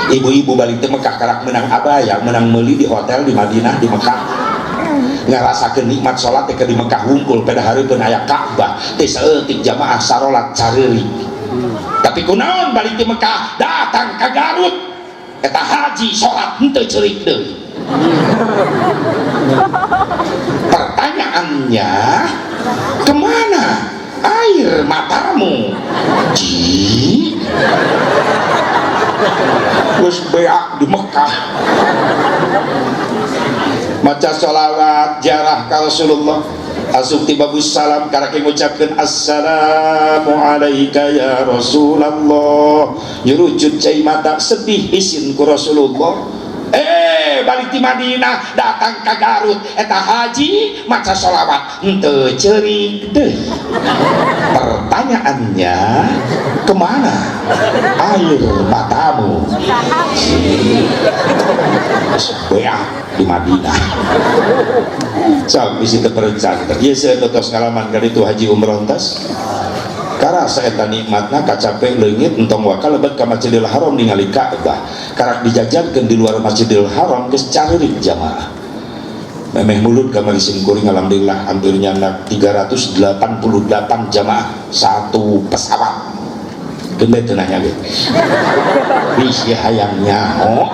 ibu-ibu balik teh Mekah karak menang abaya menang meuli di hotel di Madinah di Mekah ngarasakeun nikmat salat teh di Mekah hungkul pada hareupeun aya Ka'bah teh saeutik jamaah sarolat careurik tapi kunaon balik teh Mekah datang ka Garut eta haji sholat henteu ceurik deui. Pertanyaannya kemana air matamu? Ji geus beak di Mekah maca sholawat jarah ka Rasulullah asuk tiba salam karake ngucapkeun assalamu alayka ya Rasulullah nyurucut cai mata sedih isin ku Rasulullah balik di Madinah datang ke Garut eta haji maca sholawat henteu ceurik deui. Pertanyaannya kemana air matamu? Beak di Madinah. So bisi teu perencan ieu seueur tos ngalaman ka ditu haji umroh tos karasa eta nikmatna kacape leungit entong wakal lebet ka Masjidil Haram ningali Ka'bah karak dijajankeun di luar Masjidil Haram geus careurik jamaah memeh mulut kamari sim kuring alhamdulillah hampir nyandak 388 jamaah satu pesawat gede teu nanya ge bisi hayang nyaho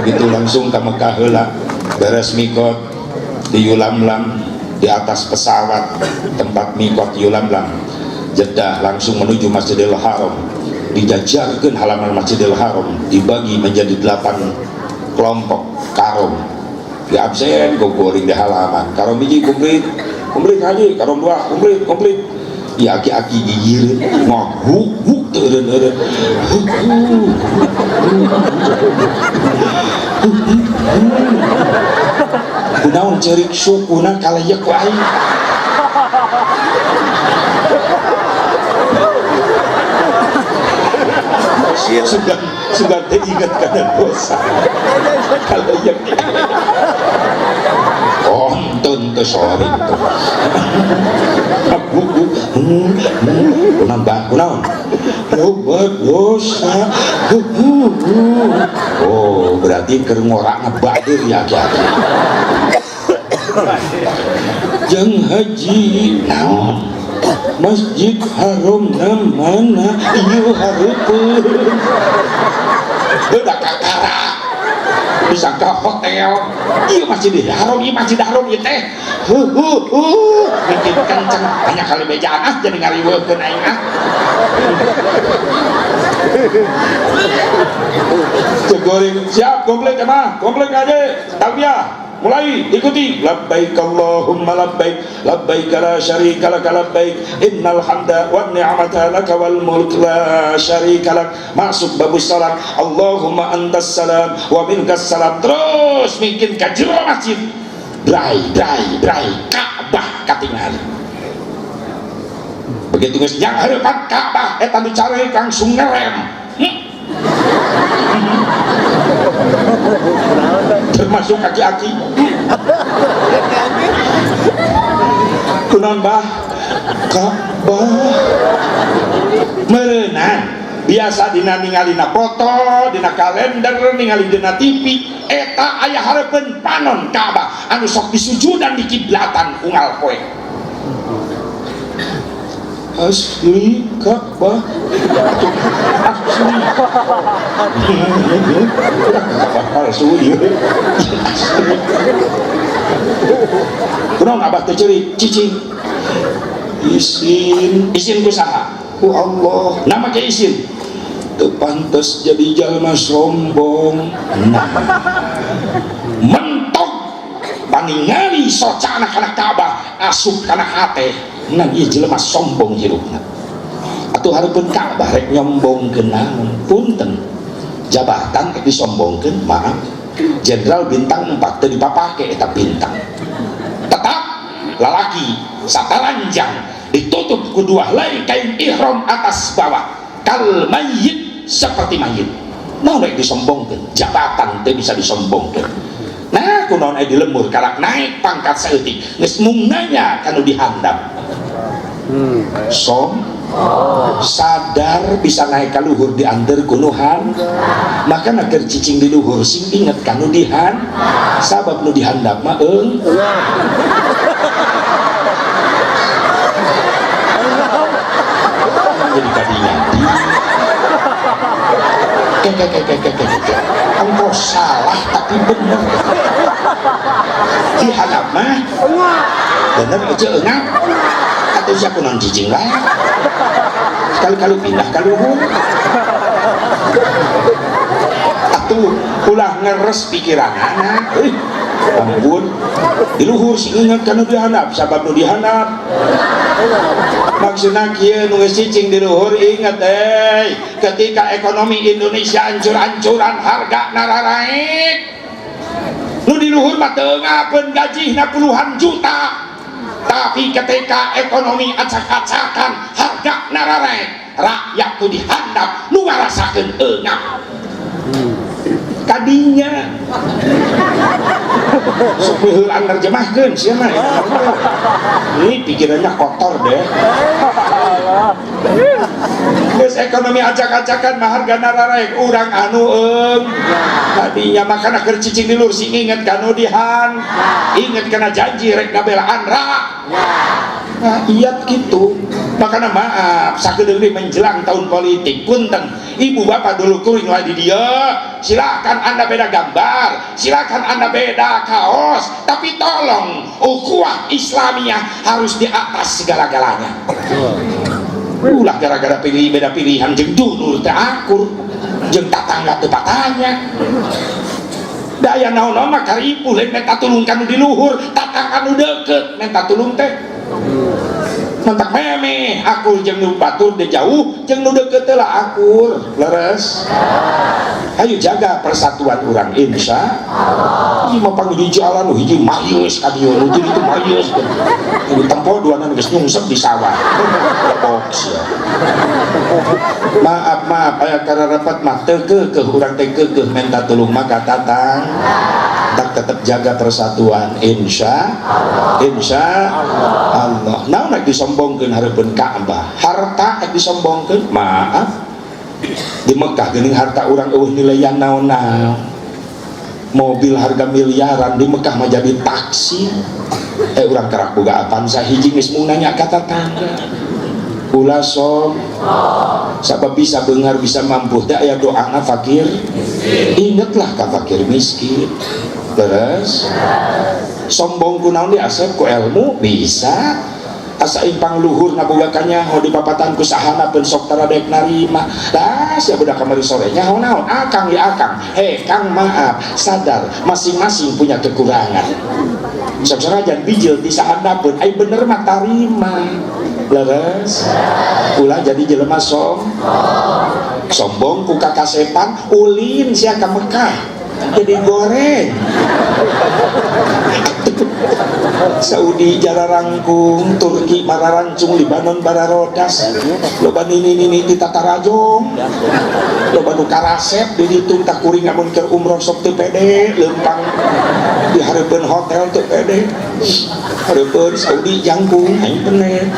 begitu langsung ka Mekah heula beres mikot di Yulamlam di atas pesawat tempat mikot Yulamlam Jeddah langsung menuju Masjidil Haram dijajarkan halaman Masjidil Haram dibagi menjadi 8 kelompok karom di absen gogoring di halaman karom biji komplit haji karom 2 komplit ya aki-aki gigir ngok huk teureun kunaon ceurik sukuna kalayeuk wae sudah ingat karena dosa kalayeuk ontun teu sorry nambah kunaon obat dosa oh berarti keur ngorak ngebadir ya kiai jang haji naon Masjid Haram mana ieu hareupeun udah kakara bisa ke hotel ieu Masjid Haram ieu Masjid Haram ieu teh bikin kenceng hanya kali bejaan jadi ngariweukeun aing Cegoreng siap komplek mah komplek aja talbiyah mulai ikuti labbaik Allahumma labbaik labbaik la syarika lak labbaik innal hamda wan ni'mata lak wal mulk la syarika lak masuk babus salat Allahumma antas salam wa minkas salam terus bikin ka jero masjid drai Ka'bah katingali begitu geus jang hareupan Ka'bah eta dicari langsung ngerem termasuk kaki-aki kunaon bah Ka'bah meureunan biasa dina ningalina foto dina kalender ningali dina TV eta aya hareupeun panon Ka'bah anu sok disujudan di kiblatan unggal poe asli Ka'bah asli palsu ieu kunaon abah teh ceurik cicing izin ku saha ku Allah nama ke izin teu pantes jadi jalma sombong nah mentok paningali socana kana Ka'bah asup kana hate nah ieu jelema sombong hirupna atuh hareupeun Ka'bah rek nyombongkeun naon punten jabatan rek disombongkeun maaf jenderal bintang 4 teu dipapake eta bintang tetap lalaki sataranjang ditutup kedua helai kain ihram atas bawah kal mayyit seperti mayit naon rek disombongkeun jabatan teu bisa disombongkeun nah kunaon aya di lemur karak naik pangkat saeutik geus mungnanya kanu dihandap sadar bisa naik ka luhur diantar kunuhan maka keur cicing di luhur sing inget kanu dihan sabab nu dihandap mah jadi kadinya engkau salah tapi bener dihandap mah bener aja enggak atau siapa non cicing lah sekali-kali pindah ke luhur atau ulah ngeres pikiran anak ampun di luhur sih ingat karena dihanap sabab nu dihanap maksudnya kieu nu cicing di luhur ingat ketika ekonomi Indonesia hancur-hancuran harga nararaik nu di luhur mah teu ngapeun gajihna puluhan juta tapi ketika ekonomi acak-acakan harga nararaek rakyat tu dihandap nu ngarasakeun eungap kadinya sok heulang nerjemahkeun sia mah ini pikirannya kotor deh geus ekonomi acak-acakan mah harga nararaek urang anu tadinya makana keur cicing di lur sing inget kanu dihan inget kana janji rek ngabelaan nah iya gitu makanya maaf sakedeung menjelang tahun politik punten ibu bapak dulu kuring di dia silakan anda beda gambar silakan anda beda kaos tapi tolong ukhuwah Islamiyah harus di atas segala-galanya ulah gara-gara pilih beda pilihan jeung dulur teh akur jeung tatangga teu patanya daya naon-naon mah karipu lain minta tulung kanu di luhur tatangga nu deukeut minta tulung teh mentak meme akur jeung nu batur de jauh jeung nu deukeut teh lah akur leres ayo jaga persatuan urang insyaallah ieu mah panggil jalan nu hiji mayus ka dieu nu jadi itu mayus di tempo duana geus nyungsep di sawah box ya maaf aya kararapat mah teu keukeuh urang teh keukeuh minta tulung mah ka tatang tetap jaga persatuan insya Allah. Nah nak disombongkeun hareupeun Ka'bah, harta disombongkeun, maaf di Mekah geuning harta urang eueuh nilaian naon-naon, mobil harga miliaran di Mekah mah jadi taksi. Urang kerak boga apaan sahiji geus mung nanya ka tetangga ulah som sabab bisa beungar bisa mampu teh aya doana fakir, ingetlah ka fakir miskin. Terus sombong kunaon diasep ku ilmu bisa asa impang luhur ngaboga kanyaho di papatan ku sahana pun sok taradek narima. Dah sia budak kamari sore nyaho naon akang ya akang, kang maaf sadar masing-masing punya kekurangan. Sok sarajan bijil di sahana pun ai bener mah tarima. Leres ulah jadi jelema sombong ku kakasepan ulin sia ka Mekah jadi goreng. Saudi jararangkung, Turki mararancung, Libanon bararodas, loba nini di Tatarajong, loba nu karasep di ditu tak kuring amun keur umroh sok teu pede, leumpang di hareupeun hotel teu pede, hareupeun Saudi jangkung aing bener,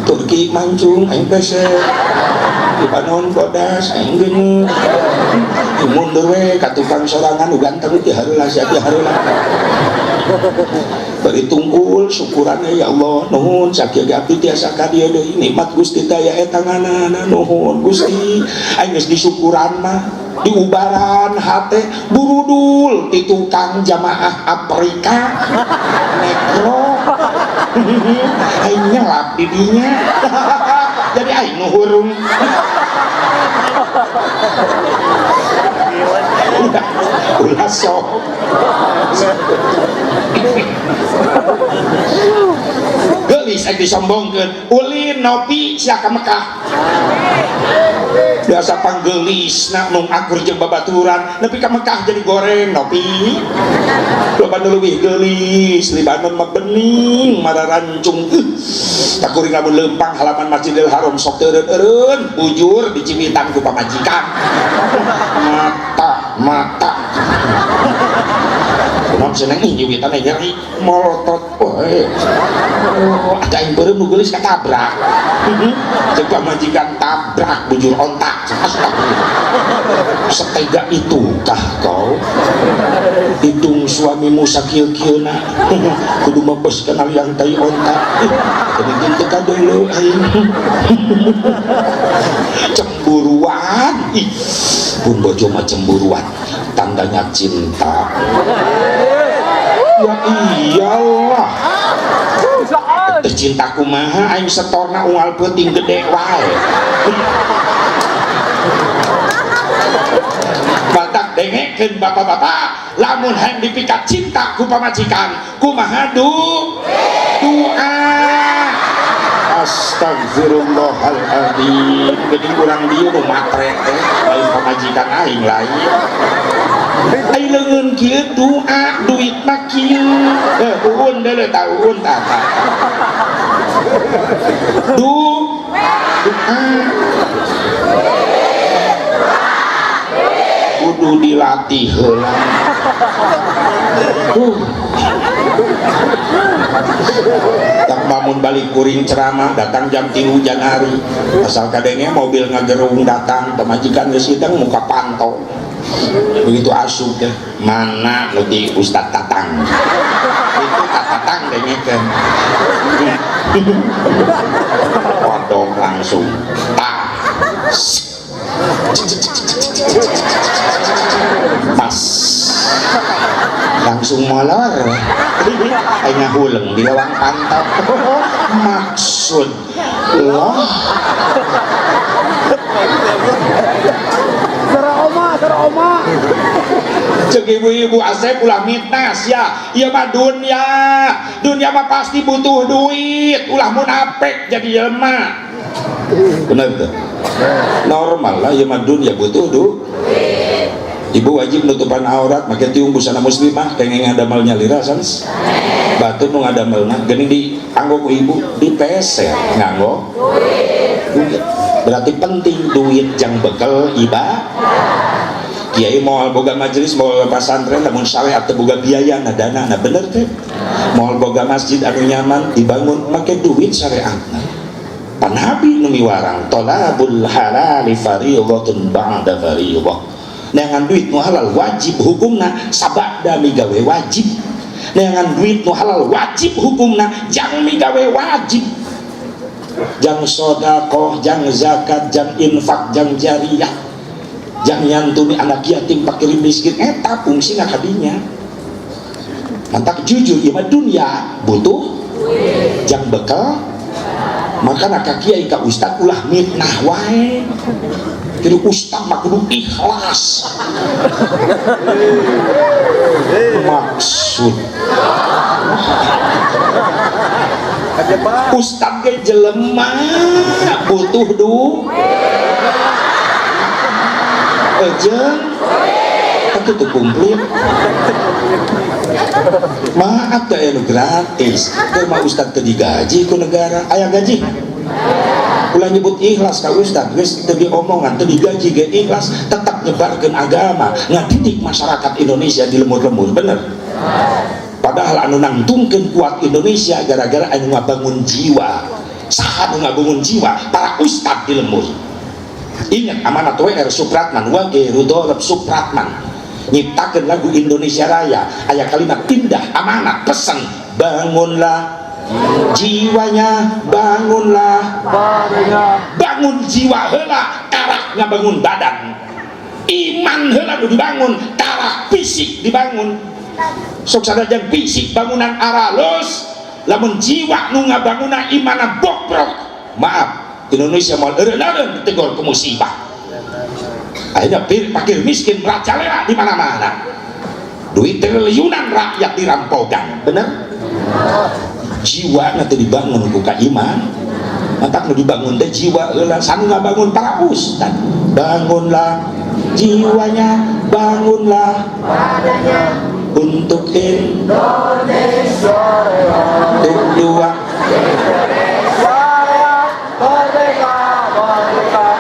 Turki mancung aing pese, Libanon bodas aing geuneuh, mundur we ka tukang sorangan nu ganteng teh hareula sia teh hareula. Bari tungkul syukurannya ya Allah nuhun sakieu abdi tiasa ka dieu deui nikmat Gusti daya eta nganana nuhun Gusti aing geus disyukuran mah diubaran hate burudul ti tukang jamaah Afrika nekro aing nyelap di dinya jadi aing nu hurung ulah sok gelis aing disombongkeun ulin nopi sia ka Mekah biasa panggelis nak nung akur jeung babaturan nepi ka Mekah jadi goreng nopi loba nu leuwih gelis Libanon mah bening mararancung tak kuring lamun leumpang halaman Masjidil Haram sok teu eureun bujur diciwitan ku pamajikan mata kumaha seneng nyiwitan nyeri molotot wae ada yang beureum nu geulis katabrak jeung pamajikan tabrak bujur ontak setega itukah kau hidung suamimu sakil-kilna kudu mepes kenal yang tai ontak jadi gitu kan dulu cemburuan pun bojo mah cemburuan tandanya cinta ya iyalah cinta kumaha aing setorna unggal peuting gede wae batak dengekeun bapak-bapak lamun hayang dipikat cinta ku pamajikan kumaha doa astagfirullahaladzim geuning urang dieu nu matre teh lain pamajikan aing lain aing leungeun kieu doa duit mah kieu uun deuleu ta uun ta doa kudu dilatih heula tak bangun balik kuring ceramah datang jam 3 Janari asal kadenge mobil ngagerung datang pemajikan geus hiteng muka pantau begitu asup teh mana nu di Ustad Tatang itu Tatang dengekeun kodok langsung pas langsung molor aing ngahuleng di lawang pantau maksud loh Sara oma cek ibu-ibu Asep ulah mitnas ya ieu mah dunia mah pasti butuh duit ulah munafik jadi jelema bener tuh normal lah ieu mah dunia butuh duit. Ibu wajib nutupan aurat make tiung busana muslimah kenging ngadamel nyalira sans batu nu ngadamelna geuning di anggo ku ibu di PC nganggo duit berarti penting duit jang bekel ibadah kiai mau boga majelis mau pesantren lamun syariat teu boga biaya na dana na bener teh mau boga masjid anu nyaman dibangun make duit syariatna panabi nu miwarang talabul halal fariidhatun ba'da fariidhah neangan duit nu halal wajib hukumna sabada migawe wajib neangan duit nu halal wajib hukumna jang migawe wajib jang sedekah jang zakat jang infak jang jariyah jang nyantuni anak yatim fakir miskin eta fungsina kadinya mantak jujur ieu mah dunya butuh jang bekal makana ka kiai ka ustad ulah mitnah wae kieu ustad mah kudu ikhlas maksud ustad ge jelema butuh duit jeung itu tuh kumplit maaf tak anu gratis karena ustad teu digaji ku negara aya gaji ulah nyebut ikhlas ka ustad geus teu diomongan teu digaji ge ikhlas tetap nyebarkeun agama ngadidik masyarakat Indonesia di lemur-lemur bener padahal anu nangtungkeun kuat Indonesia gara-gara anu ngabangun jiwa saha anu ngabangun jiwa para ustad di lemur. Ingat amanat W.R. Supratman Wage Rudolf Supratman nyiptakeun lagu Indonesia Raya aya kalimat indah amanat pesan bangunlah jiwanya bangunlah bangun jiwa heula karah ngabangun badan iman heula nu dibangun karah fisik dibangun sok sadajang fisik bangunan aralus lamun jiwa nu ngabangunna imana bobrok maaf Indonesia mau eureun ditegor ku musibah akhirnya fakir miskin merajalela di mana-mana duit triliunan rakyat dirampogan bener jiwa nanti dibangun ku ka iman mantap nu dibangun teh jiwa heula sanu ngabangun para ustad bangunlah jiwanya bangunlah badannya untuk Indonesia untuk dua merdeka merdeka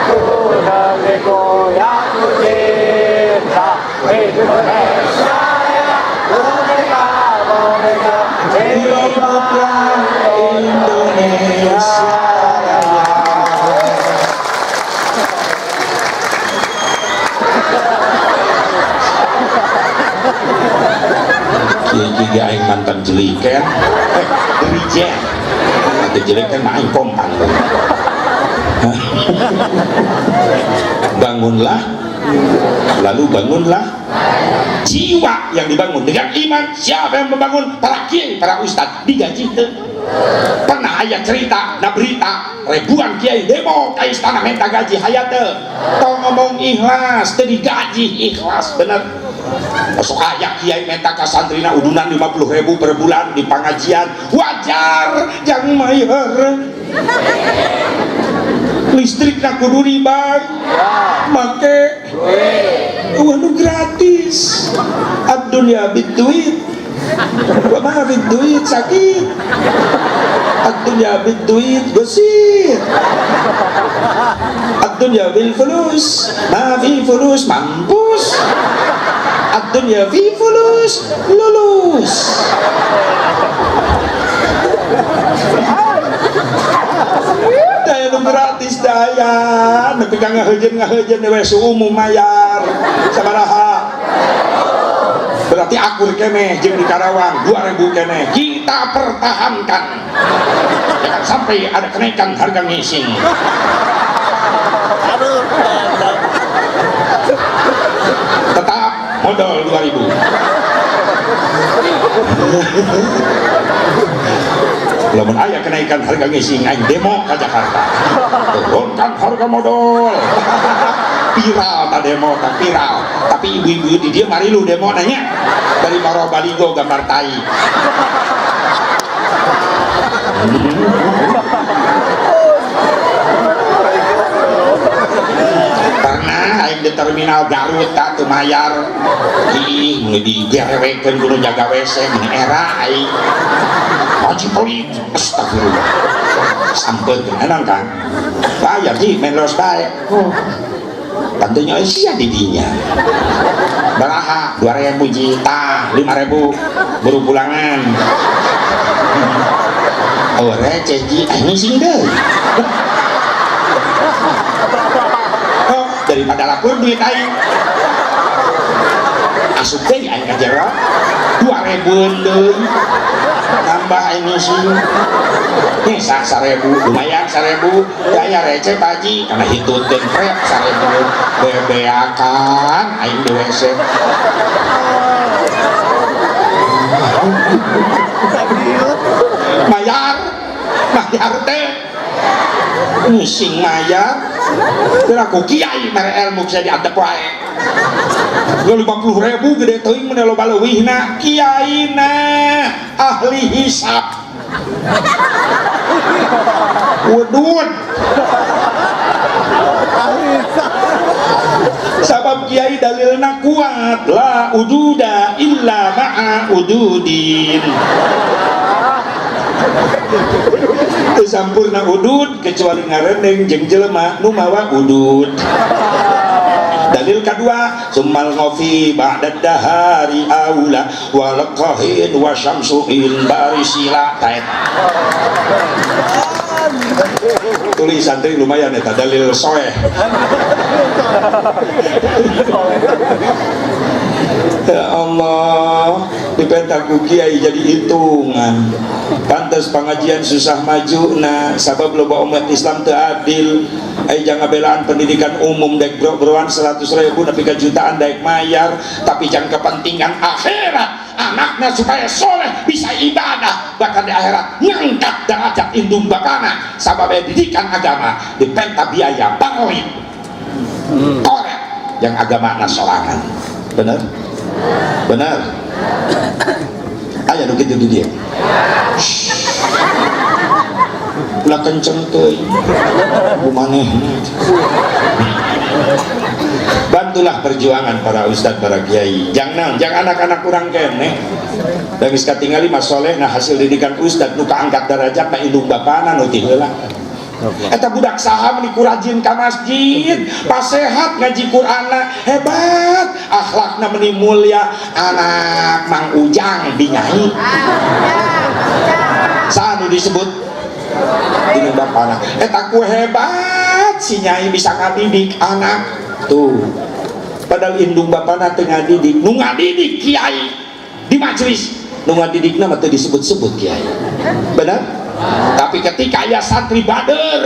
merdeka yang tercinta Indonesia merdeka merdeka hiduplah Indonesia kiai aing mantan jeliken dirijen nanti jelek kan main kompan bangunlah lalu bangunlah jiwa yang dibangun dengan iman siapa yang membangun para kiai para ustad digaji teu pernah aya cerita na berita ribuan kiai demo ka istana minta gaji hayat teu tong ngomong ikhlas teu digaji ikhlas bener masuk aya kiai minta ka santrina udunan 50.000 per bulan di pengajian wajar jang mayar listrik na kudu dibay make waduh gratis ad-dunya bid-duit wa ma bid-duit sakit ad-dunya bid-duit gosir ad-dunya bil fulus ma fi fulus mampus ad-dunya fi fulus lulus daya nu gratis daya nepi ka ngahejeun we suumum mayar sabaraha berarti akur keneh jeung di Karawang 2000 keneh kita pertahankan jangan sampai ada kenaikan harga ngising tetap modal 2000 lamun aya kenaikan harga ngising aing demo ka Jakarta turunkan harga modal viral ta demo ta viral tapi ibu-ibu di dia mari lu demo nanya dari Maro Baligo gambar tai pernah aing di terminal Garut tak teu mayar ih mun digerewekeun kudu jaga WC mun era aing wajib pelit astagfirullah sampeun enak kan bayar ji menlos bae tentunya sia didinya baraha 2.000 juta 5.000 buru pulangan oh receh ji ini sing deui oh daripada lapor duit aing asup deui aing ka jero 2.000 deui nambah ini sih nih 1.000 lumayan 1.000 daya receh paji karena hitutkeun prep 1.000 bebeakan aing di WC mayar teh sing mayar kira ku kiai mere ilmu bisa diantep wae 50.000 gede teuing mun loba leuwihna kiaina ahli hisab udud sabab kiai dalilna kuat la ududa illa ma'a ududin teu sampurna udud kecuali ngareneng jeung jelema nu mawa udud. Dalil kedua summal ngofi ba'dad dahari aula walaqahin wa syamsu'in barisila taet tulis santri lumayan eta dalil soeh ya Allah dipentaku kiai jadi hitungan pantas pengajian susah maju nah sabab loba umat Islam teu adil ai jangan belaan pendidikan umum dek bro-broan 100.000 tapi ke jutaan dek mayar tapi jangan kepentingan akhirat anaknya supaya soleh bisa ibadah bahkan di akhirat ngangkat derajat indung bakana sabab didikan agama dipenta biaya balik korek yang agama nasolangan bener aya nu kitu di dieu lah kenceng teuing kumanehna bantulah perjuangan para ustadz para kiai jangan anak-anak kurang kene da geus katingali mah soleh nah hasil didikan ustadz nu kaangkat derajat na indung bapana nu ti heula eta budak saham niku rajin ka masjid pas sehat ngaji Qur'anna hebat akhlakna meni mulia anak Mang Ujang dinyai saha nu disebut indung bapana eta ku hebat si nyai bisa ngadidik anak tuh padahal indung bapana teu ngadidik nu ngadidik kiai di majelis nu ngadidikna mah teu disebut-sebut kiai benar tapi ketika aya santri bader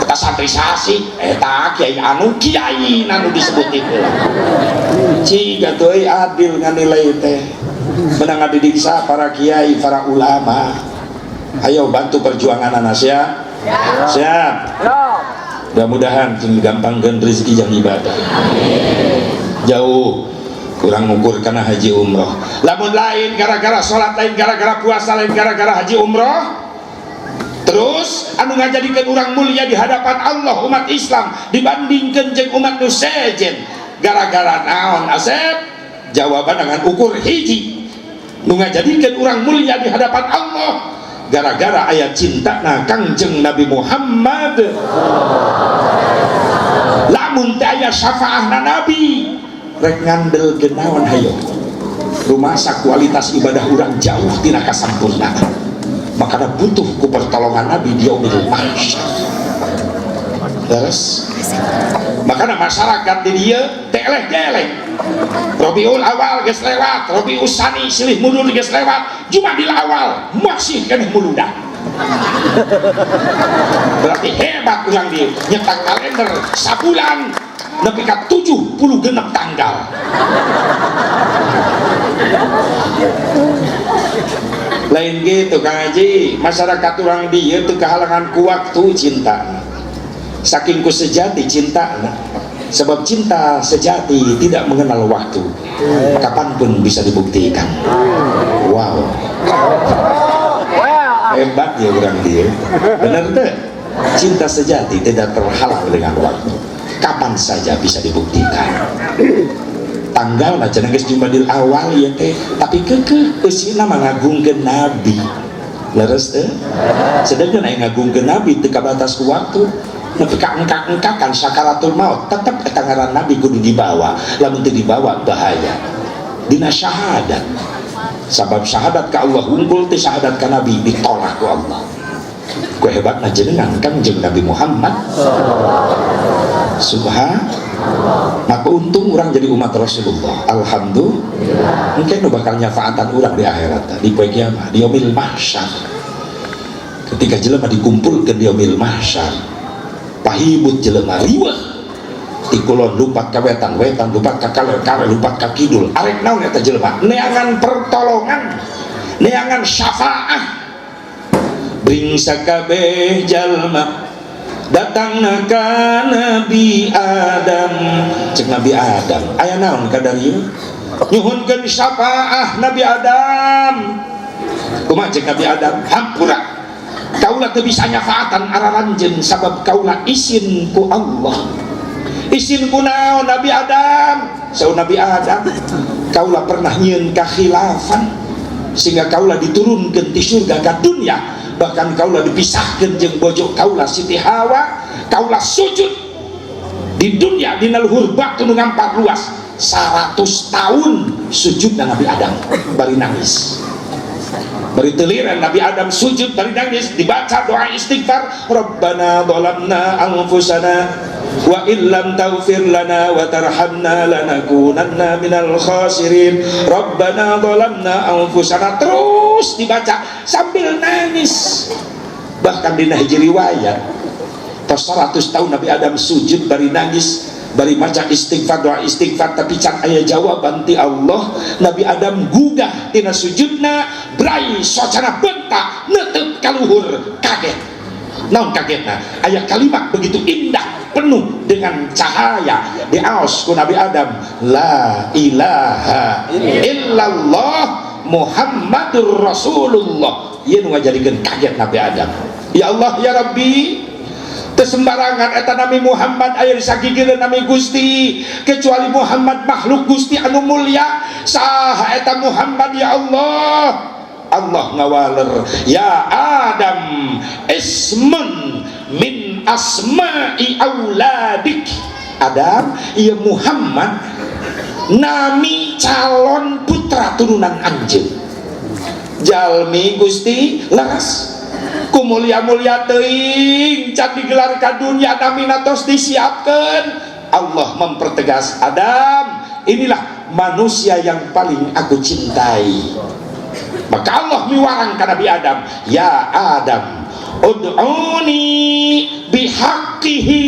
kita santri sasi eta kiai anu kiai nanu disebut itu ciga teuy adil nganilai teh menang ngadidik sa para kiai para ulama ayo bantu perjuangan anak siap mudah-mudahan gampangkeun rezeki yang ibadah jauh kurang ngukur karena haji umroh lamun lain gara-gara sholat lain gara-gara puasa lain gara-gara haji umroh terus anu ngajadikeun urang mulia di hadapan Allah umat Islam dibandingkeun jeung umat nu sejen gara-gara naon Asep jawaban dengan ukur hiji nu ngajadikeun urang mulia di hadapan Allah gara-gara ayat cinta na Kangjeng Nabi Muhammad lamun teh aya syafaahna Nabi rek ngandel genawan hayo rumasa kualitas ibadah urang jauh tina kasampurnaan makanya butuh ku pertolongan Nabi di yaumil mahsyar terus makanya masyarakat di dia teleh-teleh Rabiul Awal geus lewat Rabiul Tsani silih mundur geus lewat Jumadil Awal masih keneh muludah berarti hebat urang dia nyetak kalender sabulan nepi ka 76 tanggal lain gitu Kang Haji masyarakat orang dia itu kehalangan ku waktu cinta saking ku sejati cinta sebab cinta sejati tidak mengenal waktu kapanpun bisa dibuktikan wow hebat ya orang dia benar tuh cinta sejati tidak terhalang dengan waktu kapan saja bisa dibuktikan tanggal macam geus Jumadil Awal ya teh tapi kekeh eusina mangagungkeun Nabi leres teh sedangkan aya ngagungkeun Nabi teu kabatas ku waktu nepi ka engkak-engkakan sakaratul maut tetep eta ngaran nabi kudu dibawa, lamun teu dibawa bahaya dina syahadat. Sabab syahadat ka Allah unggul ti syahadat ka nabi ditolak ku Allah. Ku hebatna jenengan Kangjeng Nabi Muhammad subhanallah. Maka untung orang jadi umat Rasulullah, alhamdulillah. Mungkin bakal nyafaatan orang di akhirat, di poe kiamat, di yaumil mahsyar. Ketika jelema dikumpulkan di yaumil mahsyar, pahibut jelema riweuh ti kulon lupat ka wetan lupat ka kale lupat ka kidul. Arek naon eta jelema? Neangan pertolongan, neangan syafaah. Bring sakabeh jalma datangna ka Nabi Adam, cek Nabi Adam aya naon ka dari nyuhunkeun syafaah Nabi Adam. Kumaha cek Nabi Adam? Hampura kaula teu bisa nyafaatan araranjeun sabab kaula izin ku Allah. Izin ku naon Nabi Adam? Saur Nabi Adam, kaula pernah nyieun kakhilafan sehingga kaula diturunkeun ti surga ka dunya, bahkan kaula dipisahkeun jeung bojo kaula Siti Hawa. Kaula sujud di dunya dina luhur batu nu ngampar luas 100 tahun sujud Nabi Adam bari nangis. Bari teliran Nabi Adam sujud bari nangis, dibaca doa istighfar, Rabbana dhalamna anfusana wa illam taghfir lana wa tarhamna lanakunanna minal khasirin. Rabbana dhalamna anfusana, terus dibaca sambil nangis. Bahkan di hiji riwayat tos 100 tahun Nabi Adam sujud bari nangis, bari maca istighfar, doa istighfar, tapi can aya jawaban ti Allah. Nabi Adam gugah tina sujudna, brai socana bentak neuteuk ka luhur, kaget. Naon kagetna? Aya kalimat begitu indah penuh dengan cahaya diaos ku Nabi Adam, la ilaha illallah Muhammadur Rasulullah. Ieu nu ngajadikeun kaget Nabi Adam. Ya Allah ya Rabbi, sembarangan eta Nabi Muhammad aya di sagigireun Nabi Gusti, kecuali Muhammad makhluk Gusti anu mulia. Saha eta Muhammad ya Allah? Allah ngawaler, ya Adam ismun min asma'i auladik. Adam, ieu Muhammad nami calon putra turunan anjeun. Jalmi Gusti leres ku mulia-mulia teuing can digelar ka dunya namina tos disiapkeun. Allah mempertegas, Adam, inilah manusia yang paling aku cintai. Maka Allah miwarang ka Nabi Adam, ya Adam ud'uni bihaqqihi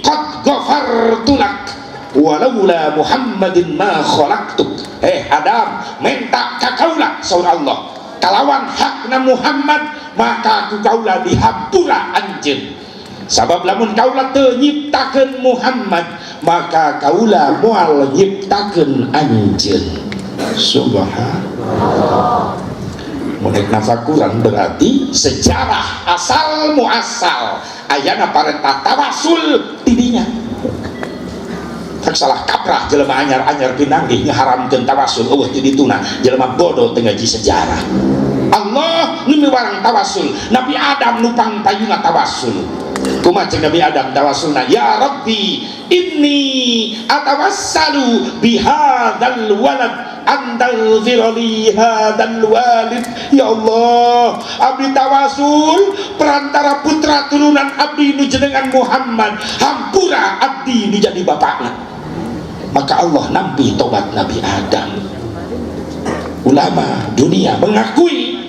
qad ghafartu lak walaula Muhammadin ma khalaqtuk. Adam, minta ka kaula saur Allah, kalawan hakna Muhammad maka ku kaula dihampura anjeun. Sabab lamun kaula teu nyiptakeun Muhammad maka kaula moal nyiptakeun anjeun. Subhanallah. Munek nafakuran berarti sejarah asal muasal ayana parentah tawasul tidinya. Tak salah kaprah jelema anyar-anyar pinanggih ngaharamkeun tawasul eueuh ti dituna jelema bodoh teu ngaji sejarah. Allah nu miwarang tawasul, Nabi Adam nu pangpayuna tawasul. Kumaha cek Nabi Adam tawasulna, ya Rabbi inni atawassalu bihadzal walad andal zirali hadzal walid. Ya Allah, abdi tawasul perantara putra turunan abdi nu jenengan Muhammad, hampura abdi nu jadi bapakna. Maka Allah nampi tobat Nabi Adam. Ulama dunia mengakui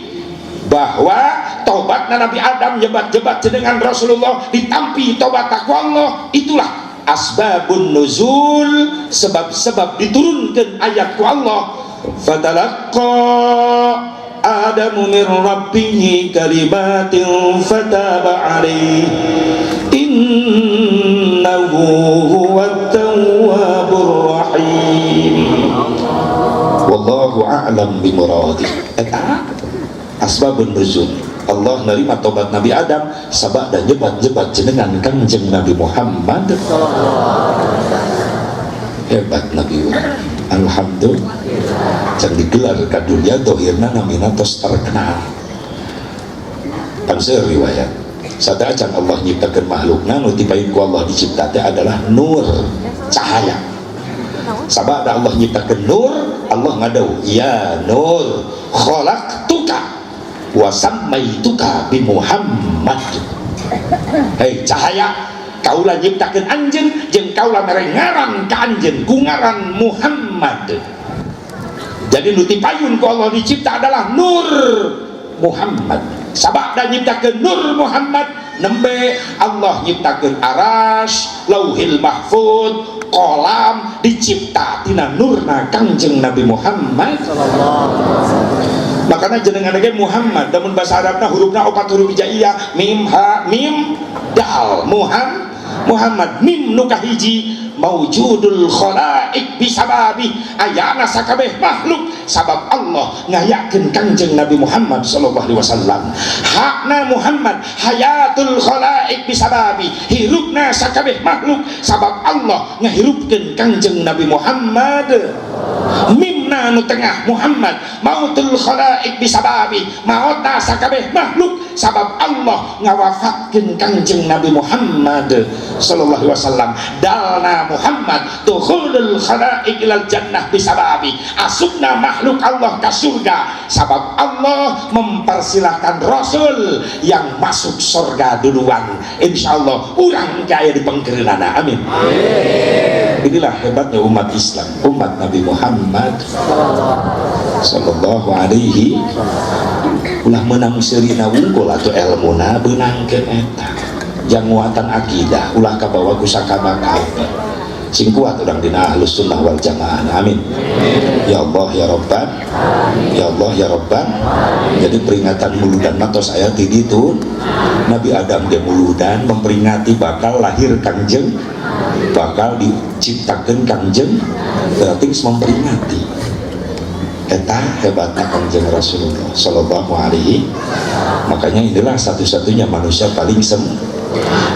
bahwa tobatna Nabi Adam jebat-jebat jenengan Rasulullah ditampi tobat takwa Allah. Itulah asbabun nuzul, sebab-sebab diturunkan ayat ku Allah. Fatalaqqa Adamu min rabbih kalimatin fataba alaihi innahu huwat tawwabur rahim. Wallahu a'lam bimuradi. Eta asbabun nuzul. Allah nerima tobat Nabi Adam sabab dan jebat-jebat jenengan Kangjeng Nabi Muhammad. Hebat Nabi urang. Alhamdulillah. Can digelar ka dunya dohirna namina tos terkenal. Panseur riwayat Sadajan Allah nyiptakeun makhlukna nu tipayun ku Allah dicipta teh adalah nur, cahaya. Sabada Allah nyiptakeun nur, Allah ngadau, ya nur khalaqtuka wa sammaituka bi Muhammad. Hei cahaya, kaulah nyiptakeun anjeun jeung kaulah mere ngaran ka anjeun ku ngaran Muhammad. Jadi nu tipayun ku Allah dicipta adalah nur Muhammad. Sabada nyiptakeun nur Muhammad, nembe Allah nyiptakeun aras, lauhil mahfud, kolam, dicipta tina nurna Kangjeng Nabi Muhammad sallallahu alaihi wasallam. Makanya jenengan ge Muhammad, namun bahasa Arabna hurufna 4 huruf hijaiyah, mim ha mim dal, Muhammad mim nu kahiji maujudul khalaik bisababi ayana sakabeh makhluk sabab Allah ngayakeun Kangjeng Nabi Muhammad sallallahu alaihi wasallam. Hakna Muhammad hayatul khalaik bisababi hirupna sakabeh makhluk sabab Allah ngahirupkeun Kangjeng Nabi Muhammad. Mimna nu tengah Muhammad mautul khalaik bisababi mautna sakabeh makhluk sabab Allah ngawafatkeun Kangjeng Nabi Muhammad sallallahu alaihi wasallam. Dalna Muhammad dukhulul khalaik ilal jannah bisababi asubna makhluk Allah ke surga sabab Allah mempersilahkan Rasul yang masuk surga duluan. Insyaallah urang kaya di pengkerenana. Amin. Inilah hebatnya umat Islam, umat Nabi Muhammad sallallahu alaihi ulah menang serina wungkul atau ilmuna beunangkeun eta jang muatan akidah ulah kabawa ku sakabakal sing kuat urang dina Ahlus Sunnah wal Jamaah. Amin. Ya Allah ya Rabban, ya Allah ya Rabban. Jadi peringatan muludan matos aya ti ditu Nabi Adam ge muludan memperingati bakal lahir Kangjeng, bakal diciptakeun Kangjeng, berarti memperingati eta hebatnya Kangjeng Rasulullah sallallahu alaihi. Makanya inilah satu-satunya manusia paling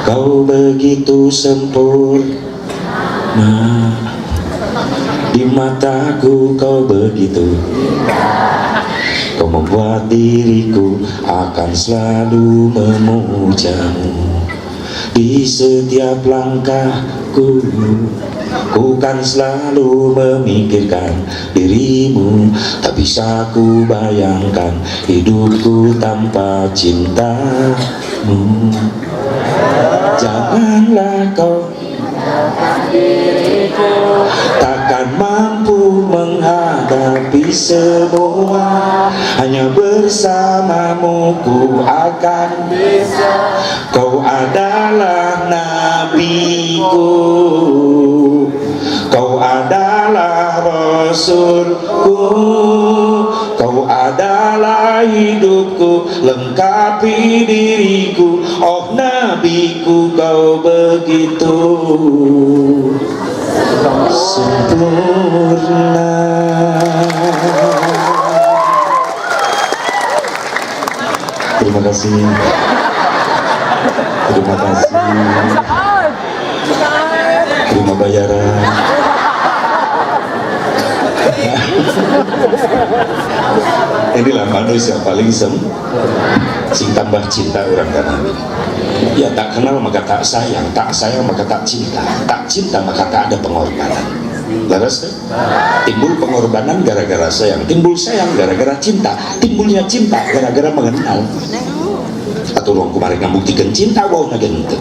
kau begitu sempurna di mataku, kau begitu kau membuat diriku akan selalu memujamu di setiap langkahku. Ku kan selalu memikirkan dirimu, tak bisa ku bayangkan hidupku tanpa cintamu. Janganlah kau takkan mampu menghadapi semua, hanya bersamamu ku akan bisa. Kau adalah nabiku, kau adalah rasulku, kau adalah hidupku, lengkapi diriku. Oh nabiku, kau begitu sempurna. Terima kasih. Terima kasih. Terima bayaran. Inilah manusia paling sing tambah cinta orang kanan. Ya tak kenal maka tak sayang maka tak cinta maka tak ada pengorbanan. Laras kan? Timbul pengorbanan gara-gara sayang, timbul sayang gara-gara cinta, timbulnya cinta gara-gara mengenal. Atau orang kemarin ngambuktikan cinta wow nagente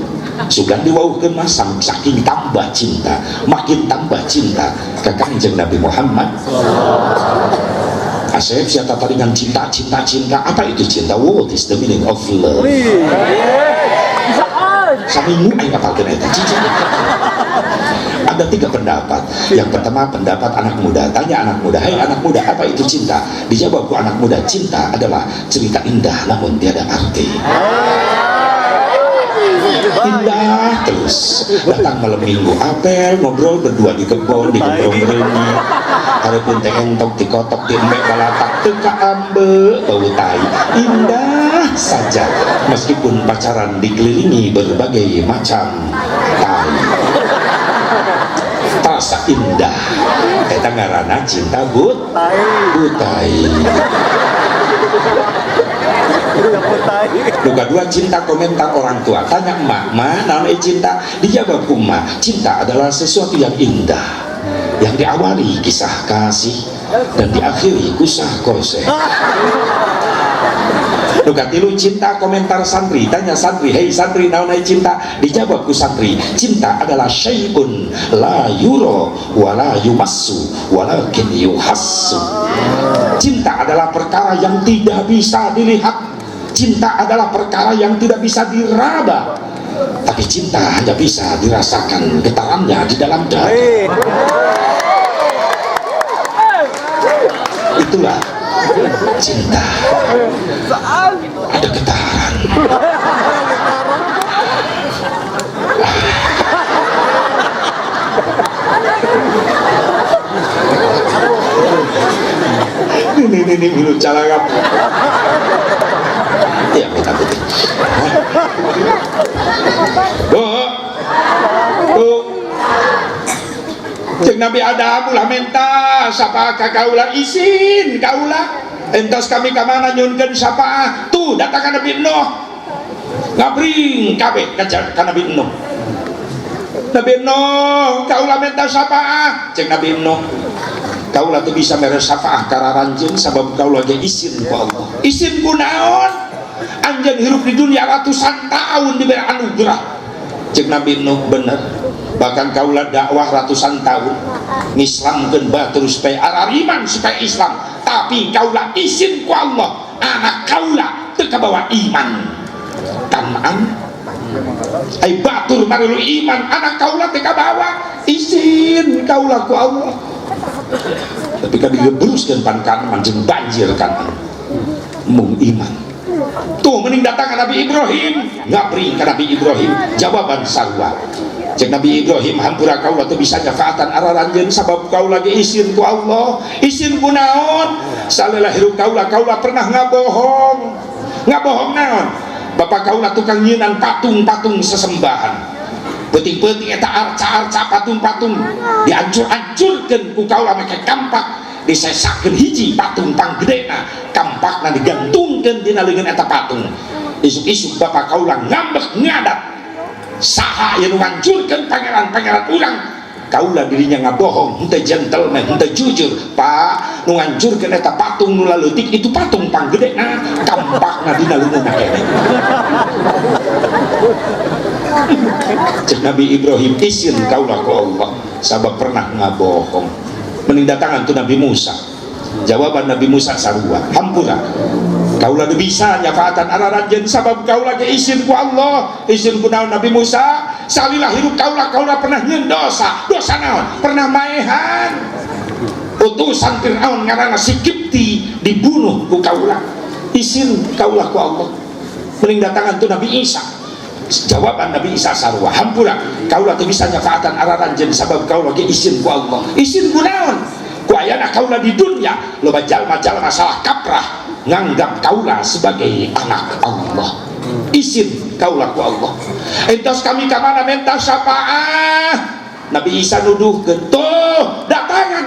sugan diwauhkeun mah saking tambah cinta, makin tambah cinta ka Kangjeng Nabi Muhammad. Asep siapa palingan cinta. Apa itu cinta? What is the meaning of love? Samimu aing apalkeun eta cicing. Ada 3 pendapat. Yang pertama pendapat anak muda. Tanya anak muda, "Hai anak muda, apa itu cinta?" Dijawab ku anak muda, "Cinta adalah cerita indah namun tiada arti." Indah terus datang malam minggu apel ngobrol berdua di kebun di gembrong berenyi harapun teh entok dikotok di embek balatak teka ambe bau tai indah saja meskipun pacaran dikelilingi berbagai macam tai terasa indah eta ngaranna cinta butai. Luka dua, cinta komentar orang tua. Tanya emak, ma, namanya cinta? Dijawab emak, cinta adalah sesuatu yang indah, yang diawali kisah kasih dan diakhiri kusah koseh. Luka tilu, cinta komentar santri. Tanya santri, hei santri, naonai cinta? Dijawab ku santri, cinta adalah syai'un la yuro wala yumassu walakin yuhassu. Cinta adalah perkara yang tidak bisa dilihat, cinta adalah perkara yang tidak bisa diraba, tapi cinta hanya bisa dirasakan getarannya di dalam dada. Itulah cinta, ada getaran. Ini milu calangap. Ya kita putih. Bu, cek Nabi Adam ulah minta sapa ka kaula izin kaula entos kami kamana nyunkeun sapa tuh datang ka Nabi Nuh ngabring kabeh ka Nabi Nuh. Nabi Nuh kaula minta sapa cek Nabi Nuh kaula tuh bisa mere syafaah kararanjeun sabab kaula ge izin ku Allah. Izin ku naon? Anjeun hirup di dunia ratusan tahun diberi anugerah. Cek Nabi Nuh bener. Bahkan kaula dakwah ratusan tahun ngislamkeun batur supaya arariman supaya Islam, tapi kaula izin ku Allah anak kaula teu kabawa iman. Tamaan ai batur marilu iman anak kaula teu kabawa, izin kaula ku Allah. Tapi kan digebruskeun pan manjing banjir kan mung iman. Tuh mending datang ke Nabi Ibrahim, ngabring ke Nabi Ibrahim jawaban sarua. Cek Nabi Ibrahim, hampura kaula tuh bisa nyafaatan araranjeun sabab kaula lagi izin ku Allah. Izin ku naon? Salela hirup kaula pernah ngabohong. Ngabohong naon? Bapak kaula tukang nyieunnan patung-patung sesembahan. Penting-penting eta arca-arca patung-patung dihancur-hancurkeun ku kaula make kampak, disesakeun hiji patung panggedena, kampakna digantungkeun dina leungeun eta patung. Isuk-isuk bapak kaula ngambek ngadat. Saha yang ngancurkeun pangeran-pangeran urang? Kaula dirinya ngabohong, henteu gentleman, henteu jujur. Pak, nu ngancurkeun eta patung nu laleutik itu patung panggedena, kampakna dina leungeunna keneh. Cek Nabi Ibrahim, izin kaula ku Allah sabab pernah ngabohong. Mending datangan tu Nabi Musa. Jawaban Nabi Musa sarua, hampura kaula bisa nyafaatan araranjeun sabab kaula ge izin ku Allah. Izin ku naon Nabi Musa? Salilah hirup kaula pernah nyieun dosa naon? Pernah maehan. Utusan Firaun ngaranna si Kipti dibunuh ku kaula. Izin kaula ku Allah. Mending datangan tu Nabi Isa. Jawaban Nabi Isa sarua, hampura kaula teu bisa nyafaatan araranjeun sabab kaula ge izin ku Allah. Izin ku naon? Ku ayana kaula di dunia loba jalma-jalma salah kaprah nganggap kaula sebagai anak Allah. Izin kaula ku Allah. Entos kami ka mana minta syafaah. Nabi Isa nuduhkeun, tuh datangan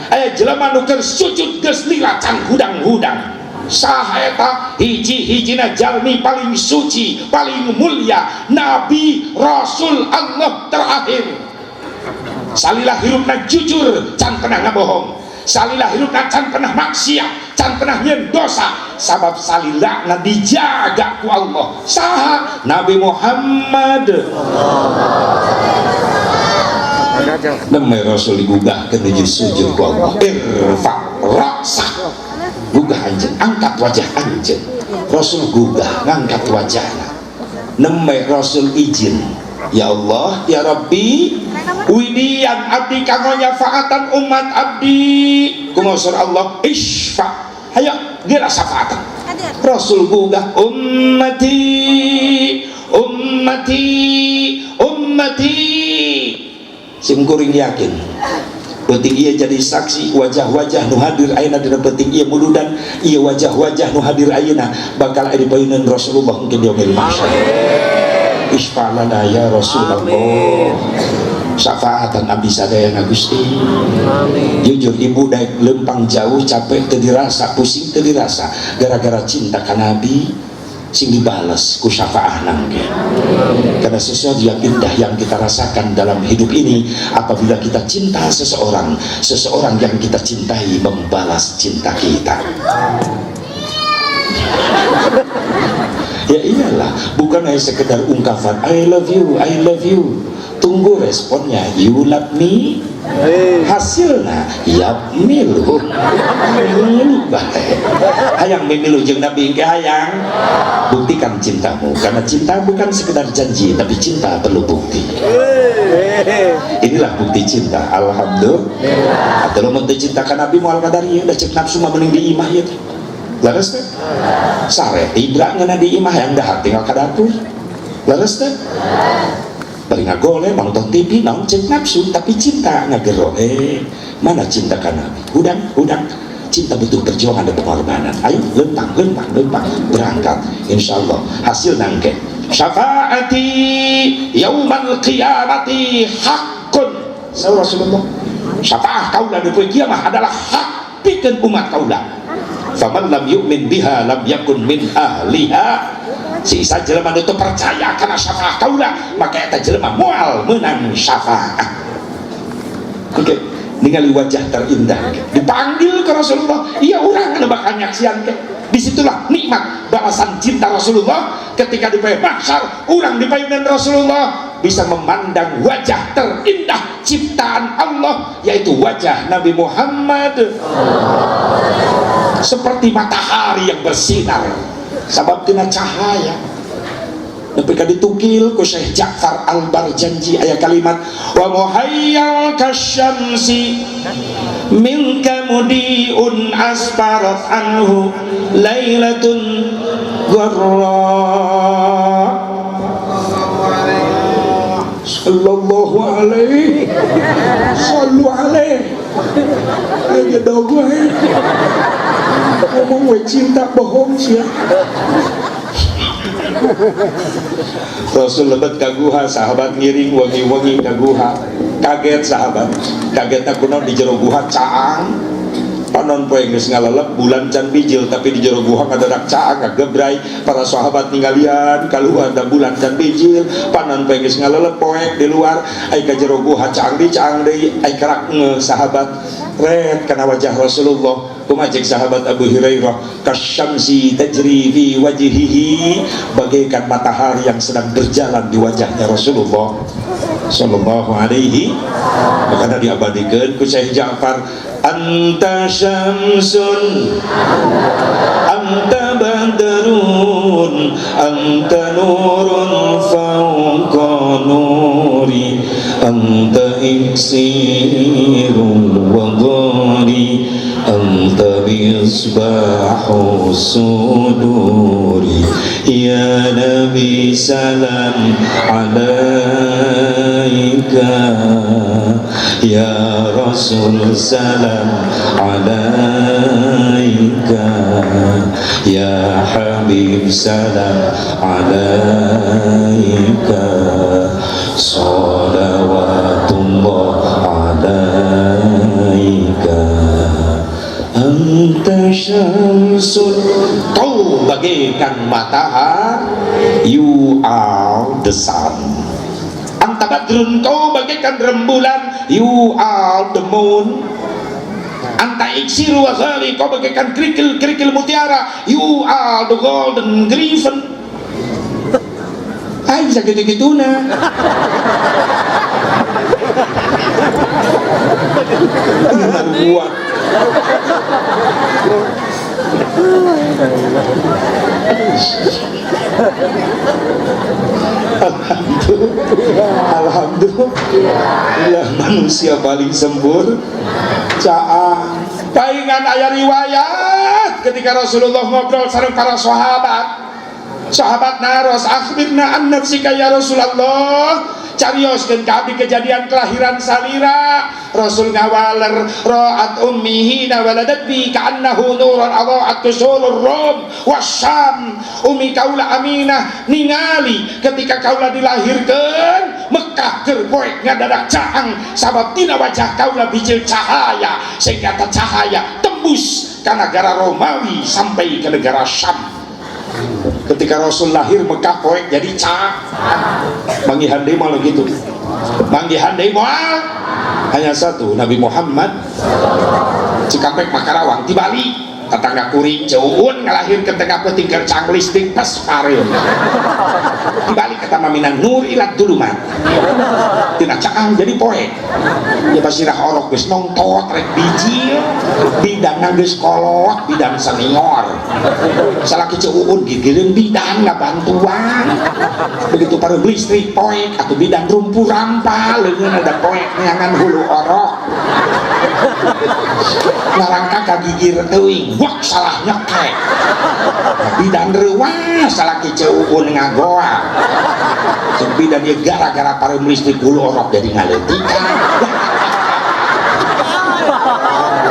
aya jelema nu keur sujud geus lila can hudang-hudang. Saha eta? Hiji-hijina jalmi paling suci, paling mulia, Nabi Rasul Allah terakhir. Salilah hirupna jujur, can pernah ngabohong. Salilah hirupna can pernah maksiat, can pernah nyieun dosa. Sabab salilahna dijaga ku Allah. Saha? Nabi Muhammad. Demi Rasul digugah ke nuju sujud ku Allah. Irfa ra'sak. Gugah anjeun, angkat wajah anjeun. Rasul gugah, ngangkat wajahna. Demi Rasul izin. Ya Allah, ya Rabbi, widian abdi kanggo nyafaatan umat abdi. Kumaha Allah, isfa. Hayo, geura syafaatan. Rasul gugah, ummati, ummati, ummati. Simkuring yakin. Penting ia jadi saksi wajah-wajah nu hadir ayeuna dina penting ieu muludan ieu wajah-wajah nu hadir ayeuna bakal aya di payeunan Rasulullah mungkin yaumil mahsyar. Isfa'lana ya Rasulullah. syafaatan abdi sadaya Gusti. Jujur ibu daek lempang jauh capek teu dirasa, pusing teu dirasa gara-gara cinta ka Nabi sing dibales ku syafaah nangge. Karena sesuatu yang indah yang kita rasakan dalam hidup ini apabila kita cinta seseorang, seseorang yang kita cintai membalas cinta kita. Ya iyalah, bukan hanya sekedar ungkapan I love you, I love you. Tunggu responnya, you love me. Hasilnya yap milu hayang memilu jeung Nabi engke hayang buktikan cintamu, karena cinta bukan sekedar janji tapi cinta perlu bukti. Inilah bukti cinta. Alhamdulillah. Atau mun teu cinta ka Nabi moal kadari da cek nafsu mah mending di imah ieu teh. Laras teh sare tibra ngana di imah yang dahar tinggal ka dapur. Laras teh bari ngagole nonton TV naon cek nafsu tapi cinta ngagero. Mana cinta ka Nabi? Hudang cinta butuh perjuangan dan pengorbanan. Ayo lempang berangkat, insyaallah hasil nangke syafaati yaumal qiyamati haqqun. Saur Rasulullah syafaah kaula di poe kiamat adalah hak pikeun umat kaula. Faman lam yu'min biha lam yakun min ahliha. Sisa jelema nu teu percaya kana syafaah kaula maka eta jelema moal meunang syafaah. Oke, ningali wajah terindah dipanggil ke Rasulullah, iya urang anu bakal nyaksian teh. Disitulah nikmat balasan cinta Rasulullah ketika di paeuh mahsyar urang di payunan Rasulullah bisa memandang wajah terindah ciptaan Allah, yaitu wajah Nabi Muhammad seperti matahari yang bersinar sabab tina cahaya. Nepika ditukil ku Syekh Ja'far Al-Barjanji aya kalimat wa muhayyal kasyamsi minka mudiun asfarat anhu lailatun gharra. Sallallahu alaihi sallu alaihi aja dogo ngomong we cinta bohong sih. Rasul lebet kaguha, sahabat ngiring wangi-wangi kaguha, kaget sahabat, kagetna kunaon di jero guha caang panon poe geus ngalelep bulan can bijil tapi di jero guha ngadadak caang ngagebrai. Para sahabat ninggalian kaluar da bulan can bijil panon poe geus ngalelep poek di luar ai ka jero guha caang deui ai karak sahabat red kana wajah Rasulullah. Kumajek sahabat Abu Hurairah kasyamsi tajri fi wajhihi, bagaikan matahari yang sedang berjalan di wajahnya Rasulullah sallallahu alaihi. Makanya diabadikan ku Syekh Ja'far anta syamsun anta badrun anta nurun fawqa nuri anta iksirun wa ghari anta misbahu suduri ya Nabi salam alaika ya Rasul salam alaika ya Habib salam alaika salawatullah alaika anta syamsun. Kau bagaikan matahari, you are the sun. Anta badrun, kau bagaikan rembulan, you are the moon. Anta iksiru wa ghali, kau bagaikan kerikil mutiara, you are the golden griffin. Ay, bisa gitu-gitu nah. Buat Alhamdulillah manusia paling sempur caang. Paingan aya riwayat ketika Rasulullah ngobrol sareng para sahabat naros akhbirna an nafsika ya Rasulullah, carioskeun ka abdi kejadian kelahiran salira. Rasul ngawaler ra'at ummihi nawaladat bi ka'annahu nuran adha'at kusulur rum wasyam. Umi kaula Aminah ningali ketika kaula dilahirkeun Mekah keur poek ngadadak caang sabab tina wajah kaula bijil cahaya sehingga cahaya tembus ke negara Romawi sampai ke negara Syam. Ketika Rasul lahir Mekah poek jadi caang. Manggihan deui mah gitu. Manggihan deui moal hanya satu, Nabi Muhammad Cikampek Makarawang di Bali tetangga kuring jauhun ngalahir ke tengah peting ke canglis di pas pareun di Bali kata maminan nur ilat dulu mah tina caang jadi poek ya basirah orok geus nongtot rek biji bidan geus kolot bidan senior salaki ceuun gigireun bidan ngabantuan begitu pareum listrik poek atau bidan rumpu rampal leungeun ada poek neangan hulu orok ngarangka ka gigir teuing wak salah nyekek bidan reuah salaki ceuun ngagoa cek bidan dia gara-gara pareum listrik hulu orok jadi ngaleutikan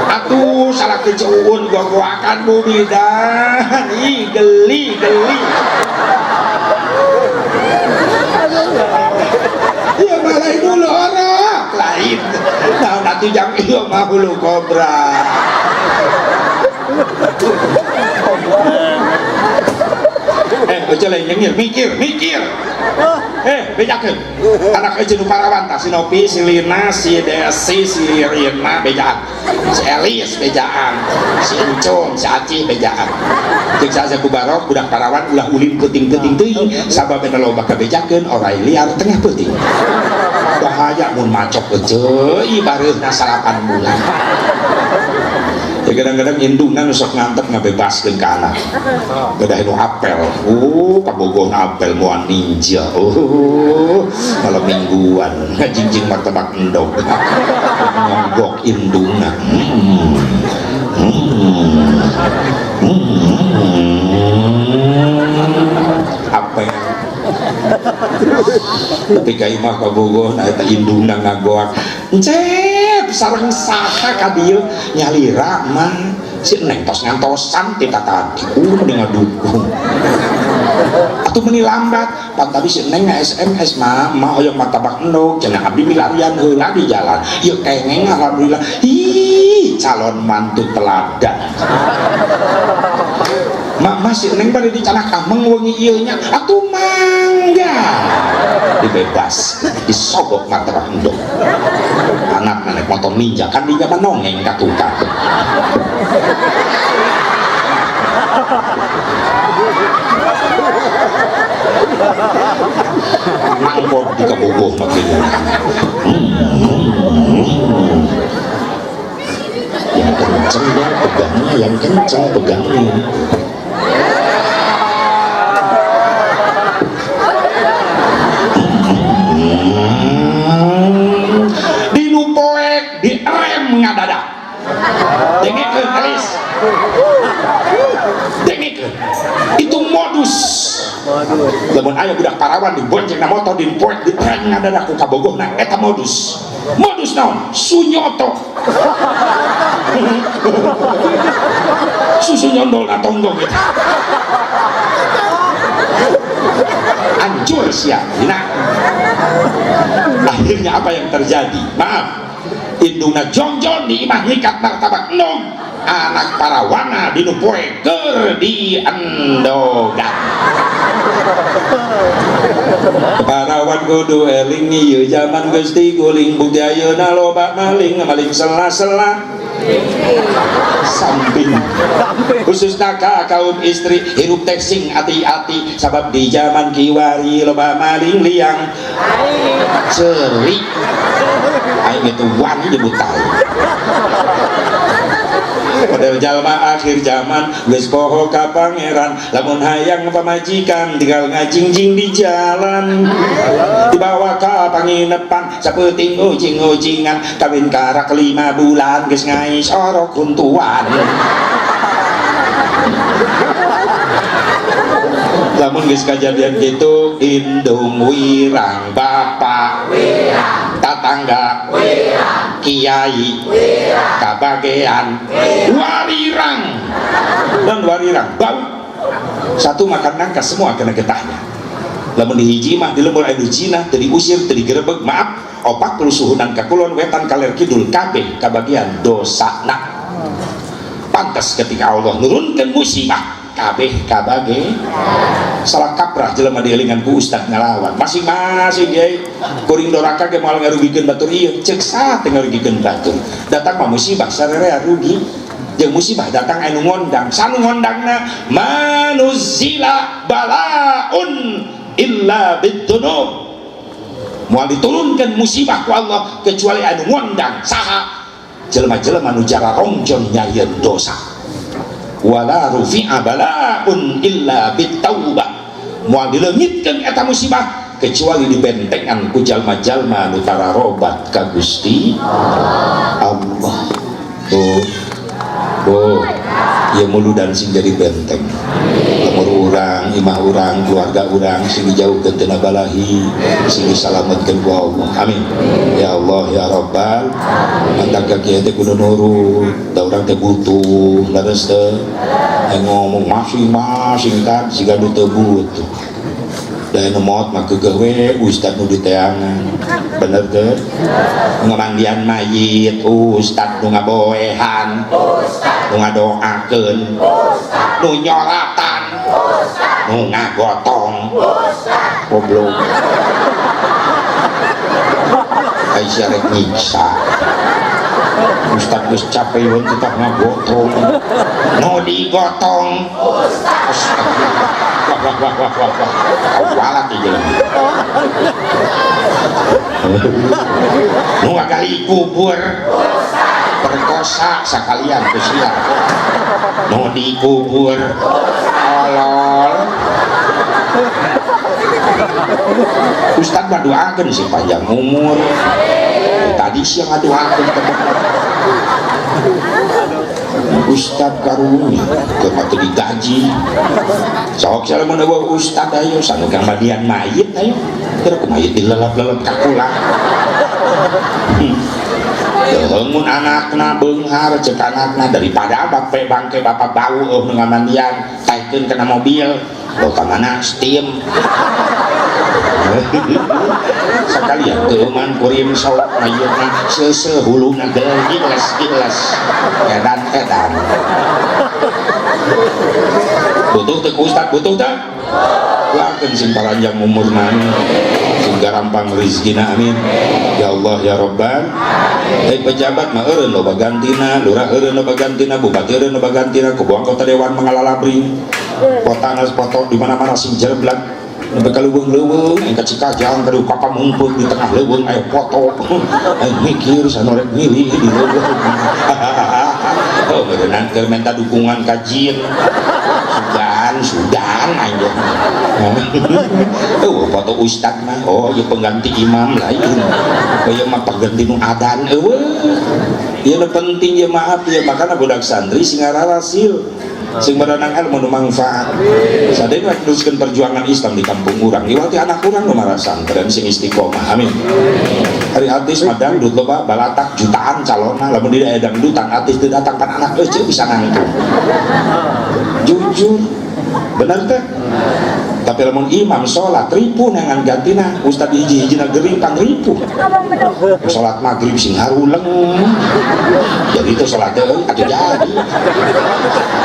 atuh salaki ceuun gogoakan bu bidan ih geli ya malai dulu orok lain nah nanti jam iya mah hulu kobra aja lain nyengir mikir bejakeun anak aja nu parawan tah si Nopi si Lina si Desi si Rina bejaan si Elis bejaan si Encong si Acih bejaan jeung saja ku barok budak parawan ulah ulin peuting-peuting teuing sababna loba kabejakeun orai liar tengah peuting bahaya mun macok euy bareuna salapan bulan ya kadang-kadang indungan sok ngantep ngabebaskeun ka anak gadah nu apel kabogoh apel moal ninja malam mingguan ngajingjing martabak endog ngonggok indungan apel ketika imah kabogoh na eta indungan ngagoak encep sareng saha ka dieu nyalira mah si Neng tos ngantosan tina tadi mending ngadukung atuh meuni lambat pan tadi si Neng SMS mah hoyong martabak endog cenah abdi milarian heula di jalan ieu kengeng alhamdulillah ih calon mantu teladan mak masih Neng bade dicanak ameng wengi ieu nya atuh mangga dibebas disogok martabak endog anak naik motor ninja kan dia mah nongeng ka tukang mangkot di kabogoh makin yang kenceng ya pegangnya yang kenceng pegangnya di rem ngadadak dengekeun alis dengekeun itu modus lamun aya budak parawan dibonceng na motor di poek di rem ngadadak ku kabogohna eta modus naon sunyoto susu nyondol na tonggong eta hancur sia dina akhirnya apa yang terjadi maaf indungna jongjon di imah nyikat martabak endog anak parawana di nu poe keur di endogan parawan kudu eling ieu zaman Gusti guling bukti ayeuna loba maling sela-sela samping khususna ka kaum istri hirup teh sing hati-hati sabab di zaman kiwari loba maling liang ceri aing itu wani nyebut tahu model jalma akhir zaman geus poho ka pangeran lamun hayang pamajikan tinggal ngajingjing di jalan dibawa ka panginepan sapeuting ujing-ujingan kawin karak 5 bulan geus ngais orok huntuan lamun geus kajadian kitu indung wirang bapak wirang tatangga wirang kiai wirang kabagean warirang dan warirang bau satu makan nangka semua kena getahnya lamun di hiji mah di lembur anu Cina teu diusir teu digerebeg maaf opak lusuhunan ka kulon wetan kaler kidul kabeh kabagian dosana pantas ketika Allah nurunkeun musibah kabeh kabage salah kaprah jelema dielingan ku ustad ngalawan masing-masing ge kuring doraka ge moal ngarugikeun batur ieu ceuk sa teu ngarugikeun batur datang mah musibah sarerea rugi jeung musibah datang anu ngondang sanu ngondangna manuzila balaun illa bidunub moal diturunkeun musibah ku Allah kecuali anu ngondang saha jelema-jelema nu jara rongjon nyarieun dosa wala rufi'a bala'un illa bitaubah moal dileungitkeun eta musibah kecuali dibentengan ku jalma-jalma nu tararobat ka Gusti Allah. Tuh ieu muludan sing jadi benteng lamun urang imah urang keluarga urang sing dijauhkeun tina balahi sing disalametkeun ku Allah amin ya Allah ya Rabbal mantap ka kieu teh kudu nurut da urang teh butuh leres teh ngomong masing-masing kan siga nu teu butuh da anu maot mah keugeuh we ustad nu diteangan bener teh ngamandian mayit ustad nu ngaboehan nu ngadoakeun nu nyoratan nu ngagotong goblok Aisyah rek nyiksa ustad geus capek we tetap ngagotong nu digotong wah walak ieu nu ngagali kubur perkosa sakalian ku sia nu dikubur olol ustad mah doakeun sih panjang umur tadi siang ngadoakeun ustad karunya keur mah teu digaji sok salamun eueuh ustad ayo sanu kang mandian mayit ayo keur ku mayit dilelep-lelep ka kula mun anakna beunghar ceuk anakna daripada bangke bapak bau nu ngamandian taikeun kana mobil bawa ka mana steam sekalian keuman kurim sok ayeuna seuseuh huluna giles edan butuh teh ustad butuh teh lakeun sing paranjang umurna sing garampang rezekina amin ya Allah ya Rabbal pejabat mah eureun loba gantina lurah eureun loba gantina bupati eureun loba gantina kubu anggota dewan mangalalabring kotana foto di mana-mana sing jereblag sampai ka leuweung-leuweung engka Cikajang kadu ka Pamungpeut di tengah leuweung aya foto aing mikir sanorek milih di leuweung oh berenang keur minta dukungan ka jin sudan aja oh foto ustad mah oh ieu pengganti imam lain oh ieu mah pengganti nu adan ieu nu penting ya maaf ya makana budak santri sing ngarasil sing berenang ilmu nu manfaat sadaya teruskeun perjuangan Islam di kampung urang iwati anak urang nu marah santren sing istiqomah amin hari artis mah dangdut loba balatak jutaan calonna lamun di daerah dangdutan artis teu datang pan anak eueuh bisa nangtung jujur bener teh tapi lamun imam sholat ribu nangan gantina ustad hiji-hijina gerimpang ribu sholat maghrib sing haruleng jadi itu sholat euy atuh jadi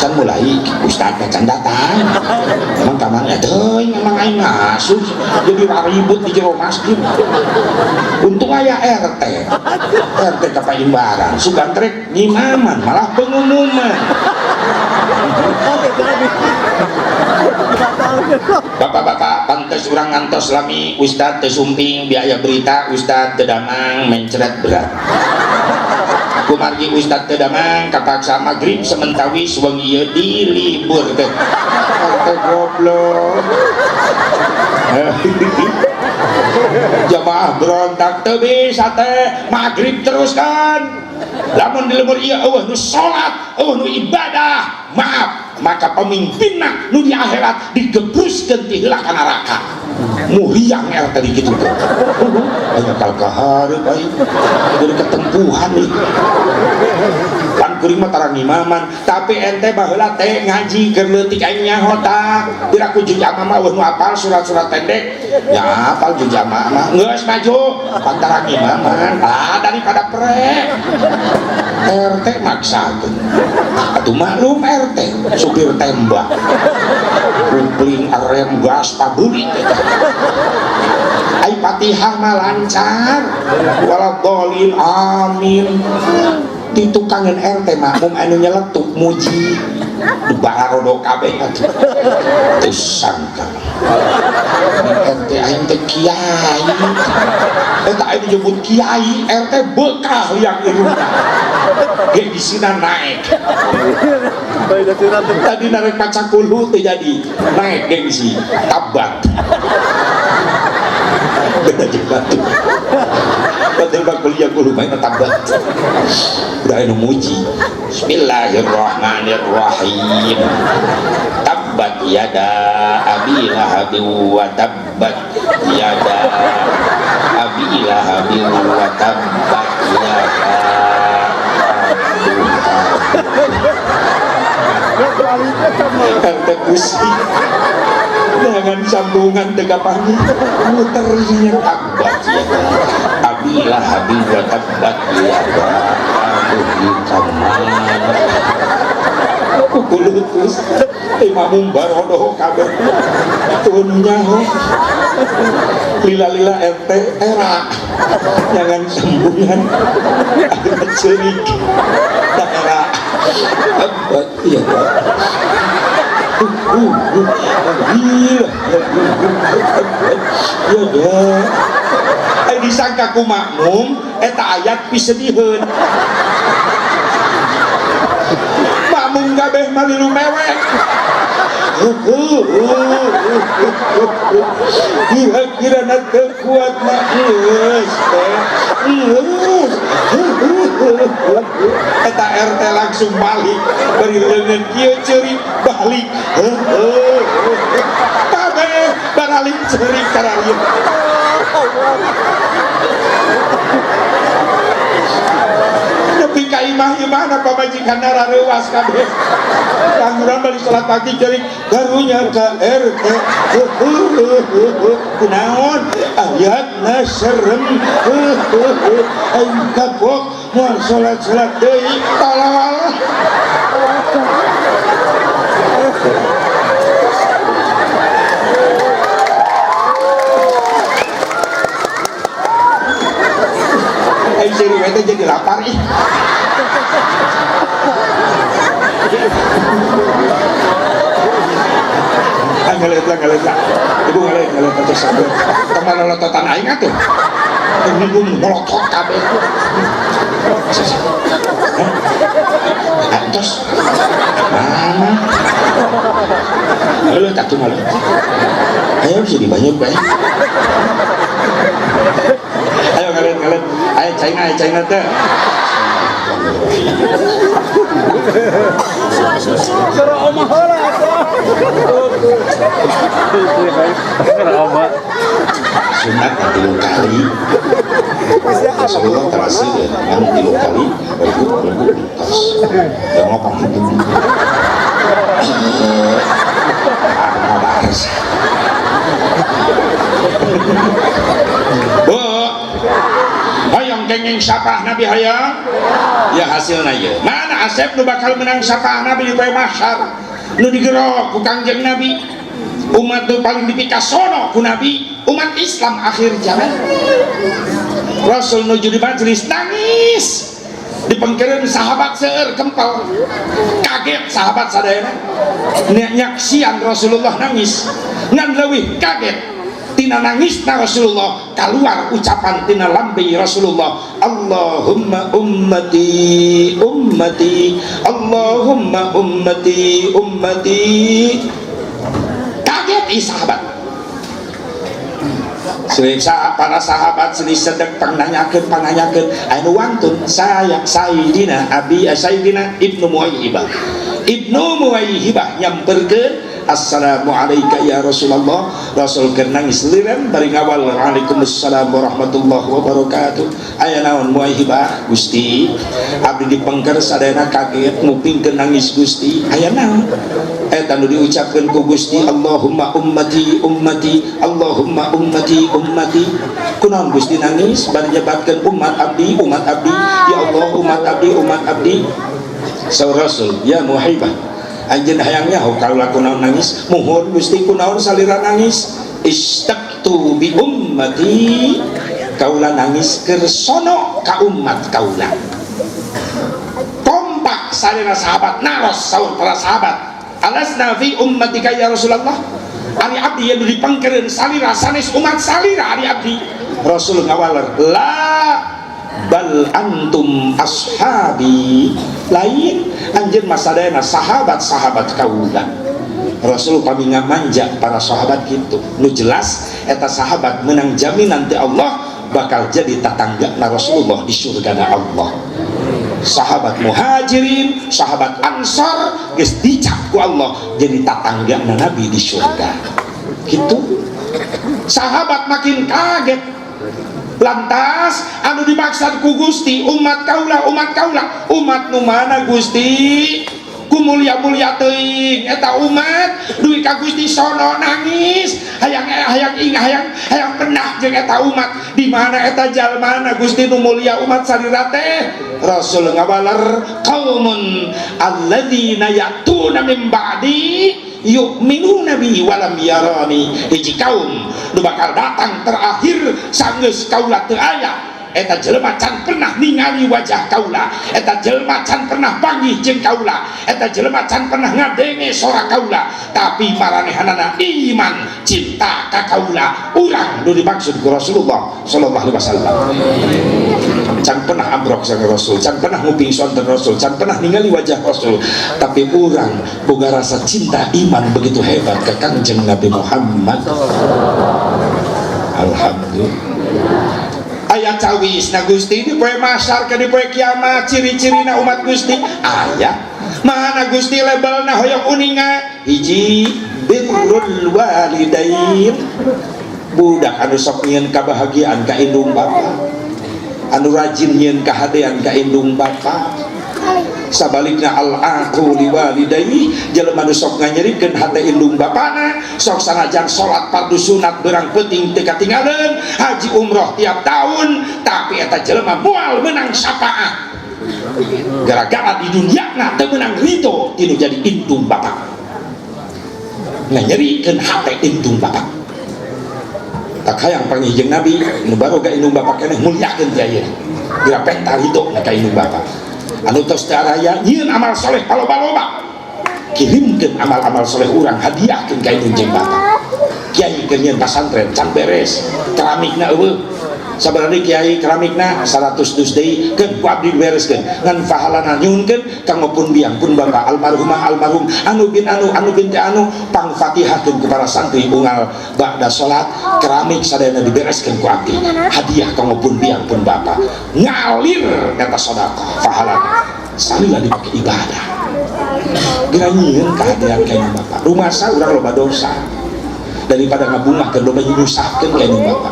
can mulai ustad can datang emang kamana teuing emang aing ngasuh jadi ribut di jero masjid untung aya RT kapaimbaran sugan trek nyimaman malah pengumuman bapak-bapak pantes urang ngantos lami ustad teu sumping biaya berita ustad teu damang mencret berat kumargi ustad teu damang kapaksa magrib sementawi suweng ieu dilibur teh goblok jamaah berontak teu bisa teh magrib terus kan lamun di lembur ieu eueuh nu salat eueuh nu ibadah maaf maka pemimpinna nu di akhirat digebruskeun ti heula ka neraka muhiang tadi gitu tuh aya kalkahar baik dari ketempuhan nih Pan kuring mah tarang imaman, tapi ente baheula teh ngaji keur leutik aing nyaho tah. Tira ku juz amma mah nu apal surat-surat pendek. Ya apal juz amma mah geus maju pan tarang imaman. Daripada prek. RT maksakeun. Atuh maklum RT supir tembak. Kupling arem gas pabeuli teh. Ai Fatihah mah lancar. Waladhdallin amin. Di tukangan RT makmum anu nyeletuk muji bararodo kabeh atuh teu sangka RT aing teh kiai eta aya disebut kiai RT bekah yang irungna ge disina naik tadi narek pacakulu teh jadi naik gengsi tabat beda juga tuh padahal bak kuliah kuliah main tabat udah anu muji. Bismillahirrahmanirrahim. Tabbat yada abi lahabin wa tabbat yada abi lahabin wa tabbat yada kata kusi dengan sambungan tegapani muternya tabbat yada abi lahabin wa tabbat yada kulutus imamum barodoh kabeh tunnya lila-lila RT era jangan sambungan ada cerik daerah abad iya ya disangka ku makmum eta ayat pisediheun makmum kabeh malilu mewek kira-kira nak kuat mak eta RT langsung balik bari leungeun kieu ceuri balik kabeh balik ceuri kararieu nepi ka imah-imah pamajikan rareuwas kabeh kangurang bari salat pagi ceuri karunya ka RT kunaon ayatna serem aing kapok moal salat-salat deui tolol aing seri we jadi lapar ih ngalet lah ibu ngalet terus sampai teman lototan aing atuh ini gua melotot kabeh terus mana lu tak cuma ayo jadi banyak bae ayo ngalet ayo China teh Kera omah heula atuh. Kera omah. Sunat 3 kali. Rasulullah terasi dengan 3 kali baru tos. Dan ngopong itu. Hayang kenging sapah Nabi hayang ya hasilna ieu mana Asep nu bakal menang sapah Nabi di poe mahsyar nu digerok ku Kangjeng Nabi umat nu paling dipikasono ku Nabi umat Islam akhir zaman Rasul nuju di majelis nangis dipengkereun sahabat seueur kempel kaget sahabat sadayana nyaksian Rasulullah nangis ngan leuwih kaget tina nangisna Rasulullah keluar ucapan tina lambe Rasulullah Allahumma ummati ummati Allahumma ummati ummati kaget sahabat para sahabat seni sedek pananyakeun anu wantun Sayyidina Ibnu Muwayyibah nyamperkeun assalamu alayka ya Rasulullah. Rasul keur nangis liren bari ngawal waalaikumsalam warahmatullahi wabarakatuh. Aya naon moal hibah Gusti, abdi dipengker sadayana kaget mupingkeun nangis Gusti. Aya naon eta nu diucapkeun ku Gusti, Allahumma ummati ummati, Allahumma ummati ummati. Kunaon Gusti nangis bari nyebatkeun umat abdi ya Allah, umat abdi. Saur Rasul, ya muhibah anjeun hayang nyaho kaula kunaon nangis. Muhun Gusti, kunaon salira nangis? Istaqtu bi ummati, kaula nangis keur sono ka umat kaula. Kompak salira sahabat naros saur para sahabat, alasna fi ummatika ya Rasulullah, ari abdi yang dipangkereun salira sanes umat salira ari abdi. Rasul ngawaler, la bal antum ashabi, lain anjeun masadayana sahabat-sahabat kaula. Rasul kami ngamanja para sahabat gitu, nu jelas eta sahabat menang jaminan ti Allah bakal jadi tatangga na Rasulullah di surga Allah. Sahabat muhajirin, sahabat ansar geus dicap ku Allah jadi tatangga na Nabi di surga gitu. Sahabat makin kaget, lantas anu dimaksud ku Gusti umat kaula umat nu mana Gusti? Ku mulia-mulia teuing eta umat duwi ka Gusti sono nangis hayang ingat hayang pernah jeung eta umat di mana eta jalmana Gusti nu mulia umat salira teh. Rasul ngabaler, qaumun alladzina ya'tuna min ba'di yu'minuna bi walam yarani. Hiji kaum nu bakal datang terakhir sanggeus kaula teu aya, eta jelema can pernah ningali wajah kaula, eta jelema can pernah panggih jeung kaula, eta jelema can pernah ngadenge sora kaula, tapi maranehanana iman cinta ka kaula. Urang nu dimaksud ku Rasulullah sallallahu alaihi wasallam can pernah ambrok sang Rasul, can pernah nguping sonten Rasul, can pernah ningali wajah Rasul, tapi urang boga rasa cinta iman begitu hebat ke Kangjeng Nabi Muhammad. Alhamdulillah. Aya cawis na Gusti di poe masyar ke di poe kiamat, ciri-ciri na umat Gusti aya mana Gusti labelna hoyong uninga. Hiji birrul walidain, budak anu sok nyieun kabahagiaan ka indung bapa, anu rajin nyieun kahadean ka indung bapa. Sabalikna al-aqu liwalidayhi, jelema nu sok nganyerikeun hate indung bapana, sok sanajan salat fardu sunat berang penting teu katinggalan, haji umroh tiap tahun, tapi eta jelema moal menang syafaat gara-gara di dunyana teu menang ridho tinu jadi indung bapa, nganyerikeun hate indung bapa. Tak hayang panggih jeung Nabi nu baroga indung bapa keneh mulyakeun ti ayeuna geura penta ridho ka indung bapa. Anu tos daraya nyieun amal soleh paloba-loba, kirimkeun amal-amal soleh urang hadiahkeun ka indung jeung bapa. Kiai keur nyieun pasantren can beres keramikna eueuh, sabaraha kiai keramikna 100 dus deui keun ku abdi bereskeun ngan pahalana nyuhunkeun kanggo pun biang pun bapa almarhumah almarhum anu bin anu binti anu pangfatihahkeun ku para santri unggal ba'da salat, keramik sadayana dibereskeun ku abdi hadiah kanggo pun biang pun bapa, ngalir eta sedekah pahalana salila dipake ibadah. Geura nyieun kahadian ka indung bapa, rumasa urang loba dosa daripada ngabungahkeun loba nyusahkeun ka indung bapa.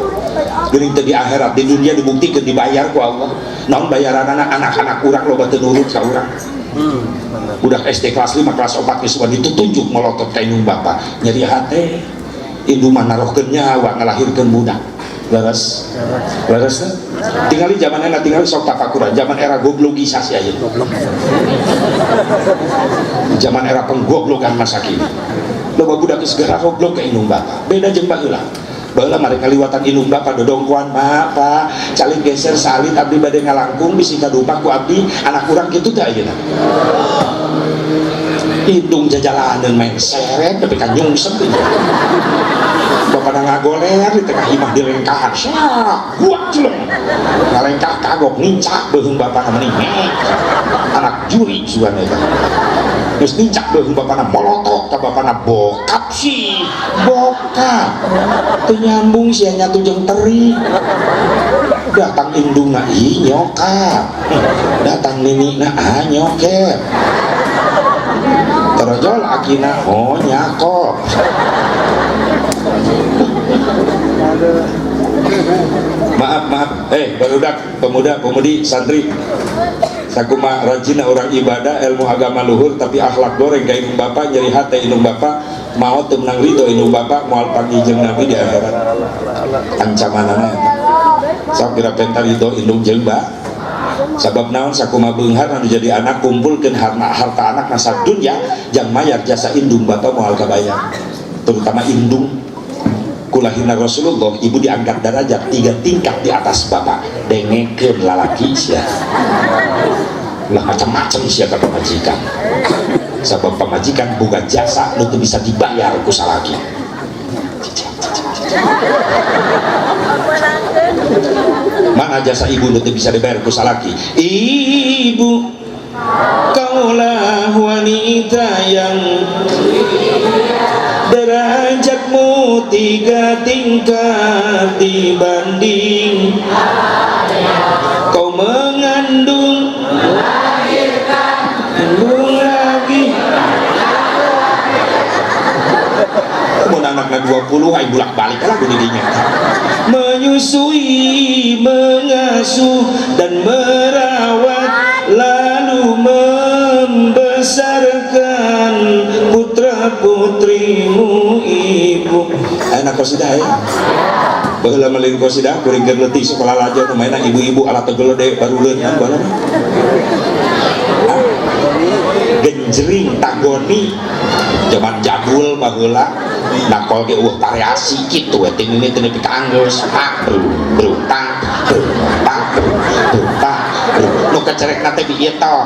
Geuning teu di akhirat, di dunia dibuktikan dibayar ku Allah. Naon bayaranana? Anak-anak urang loba teu nurut ka urang. Budak SD kelas 5 kelas 4 geus ditutunjuk melotot ka indung bapa, nyeri hate indung mah narohkeun nyawa ngalahirkeun budak. Leres teh tingali zamanna tingali sok tafakuran zaman era goblogisasi ayeuna, zaman era penggoblogan masa kini loba budak geus geura goblok ka indung bapa, beda jeung baheula. Baheula mari kaliwatan indung bapa dodongkoan Pak caling geser salit abdi bade ngalangkung bisi kadupak ku abdi anak urang kitu teh ayeuna. Indung jajalaneun main seret tapi kan nyungsep bapak ngagoler di tengah imah dilengkahan sak buat celeng ngalengkah kagok nincak beuheung bapana meuning anak juri sugan eta geus nincak beuheung bapana molotok ka bapana bokap sih bokap teu nyambung sia nyatu jeung teri datang indungna ih nyokap datang ninina nyokep borojol akina oh nyakop. Maaf barudak pemuda-pemudi santri sakuma rajina orang ibadah ilmu agama luhur tapi akhlak goreng ka indung bapak nyeri hati indung bapak mau temenang ridho indung bapak moal panggijeng nabi di akhirat ancamanana sok kira pentar ridho indung jeung sabab naon sakuma beunghar anu jadi anak kumpulkeun harta anak nasa dunya jang mayar jasa indung bapak moal kabayar terutama indung kulahina Rasulullah ibu diangkat derajat 3 tingkat di atas bapak dengekeun lalaki sia lah macam-macam sia ka pamajikan sabab pamajikan boga jasa nu teu bisa dibayar ku salaki mana jasa ibu nu teu bisa dibayar ku salaki ibu kaulah wanita yang derajatmu 3 tingkat dibanding kau mengandung lagi mau anaknya 20 ay bulak balik lah bunyinya menyusui mengasuh dan merawat lalu membesarkan putra putrimu ibu enak kosidah ya baheula melin kosidah kuring keur leutik sekolah lajo mainan ibu-ibu ala tegel de baru leungan bae genjring tagoni zaman jadul baheula nakol ge variasi kitu we tin ini teu nepi ka anggeus pak bro tang nu kecerekna teh bi ieu toh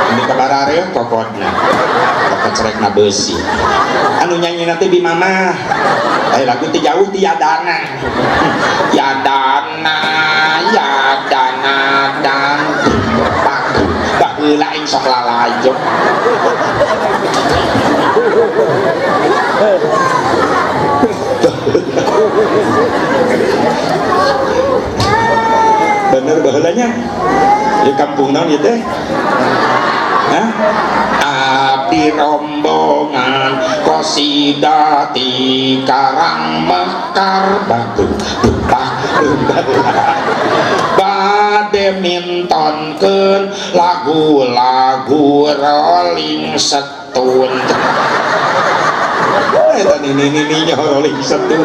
ini kabarare pokokna kecerekna beusi anu nyanyi nanti bi mama lagu teh jauh ti yadana dan paku baheula aing sok lalajo bener baheulanya di kampung naon ieu teh abdi rombongan kosidati karang mekar batu bupah bade mintonkeun lagu-lagu Rolling Stone ini Rolling Stone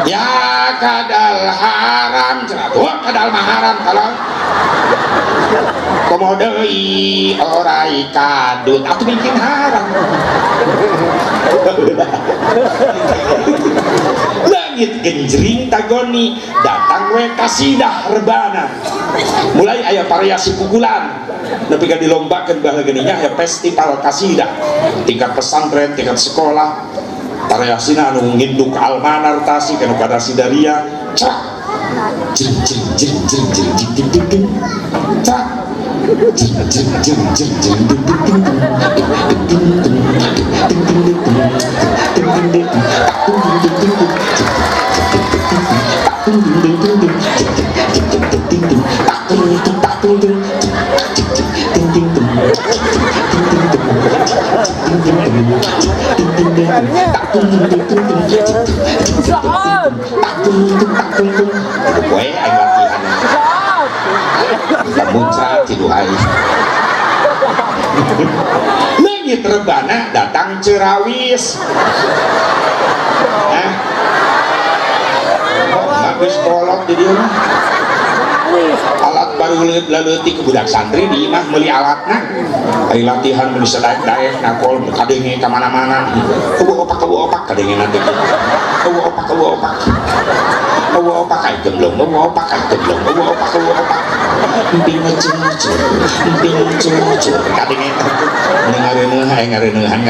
ya kadal haram kadal maharam kalau komodoi orai kadut atau bikin haram langit genjring tagoni datang we kasidah rebana mulai aya variasi pukulan tapi kan dilombakan baheula geuninnya aya festival kasidah tingkat pesantren tingkat sekolah variasina anu nginduk almanar tasik anu kada sidaria cak jeng jeng jeng jeng jeng jeng jeng jeng cak jeng jeng jeng jeng jeng muncrat tidur hari langit rebana datang cerawis habis kolot di dia alat baru leutik ke budak santri di imah meuli alatna ai latihan meuli sadaek-daek nakol kadenge ka mana-mana kebu opak kadenge nanti kebu opak ai gemblong emping ngecur kadenge ngareneuhan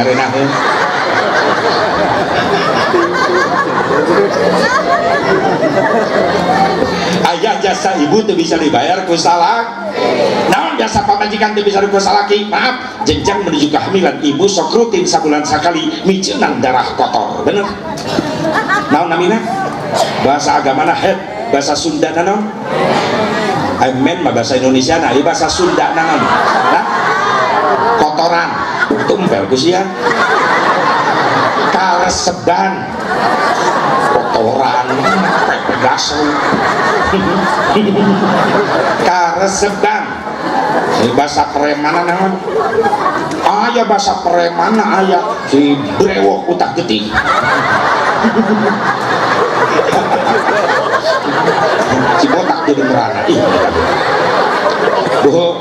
ayah jasa ibu tuh bisa dibayar ku salak naon jasa pamajikan tuh bisa ku salaki maaf jenjang menuju kehamilan ibu sok rutin sabulan sekali miceunang darah kotor bener naon namina bahasa agamana head bahasa Sunda naon amen mah bahasa Indonesia nah bahasa Sunda naon kotoran tumpel ku sia kareseban kotoran pegaso kareseban bahasa premana naon aya bahasa premana aya si brewok utak getih si botak jadi merana ih boh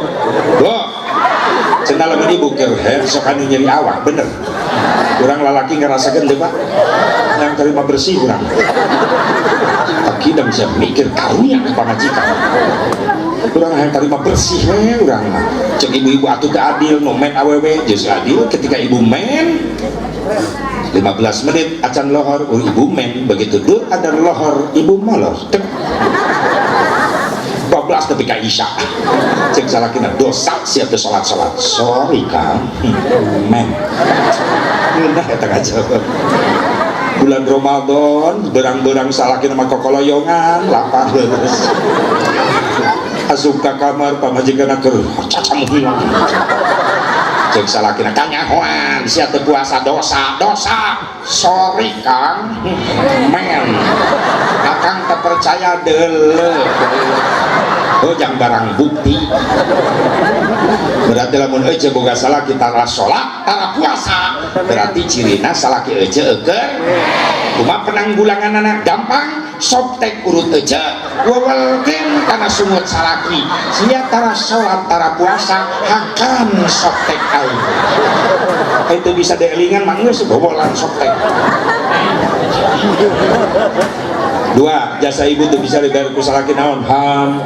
cenah lamun ibu keur sok anu nyeri awak bener urang lalaki ngerasakeun teh Pak yang terima bersih urang tak kita bisa mikir karunya ke pamajikan urang yang terima bersih urang mah cek ibu-ibu atuh teu adil nu men awewe geus adil ketika ibu men 15 menit acan lohor ibu men begitu dur ada lohor ibu molor 12 tapi ka isya cek salakina dosa siap teu salat sorry Kang men ngeunah eta ngajawab bulan Ramadan berang-berang salakina mah kokoloyongan lapar leus asup ka kamar pamajikanna keur cacamu hilang cek salakina kanyahoan sia teu puasa dosa sorry Kang men akang teu percaya deuleu yang barang bukti berarti lamun ece boga salaki tara sholat tara puasa berarti cirina salaki ece eukeun kumaha penanggulangan anak gampang soptek urut ece wewelkeun kana sumut salaki sia tara sholat tara puasa hakan soptek aing itu bisa deelingan mah geus bobolan soptek. Dua, jasa ibu tuh bisa dibayar ku salaki naon ham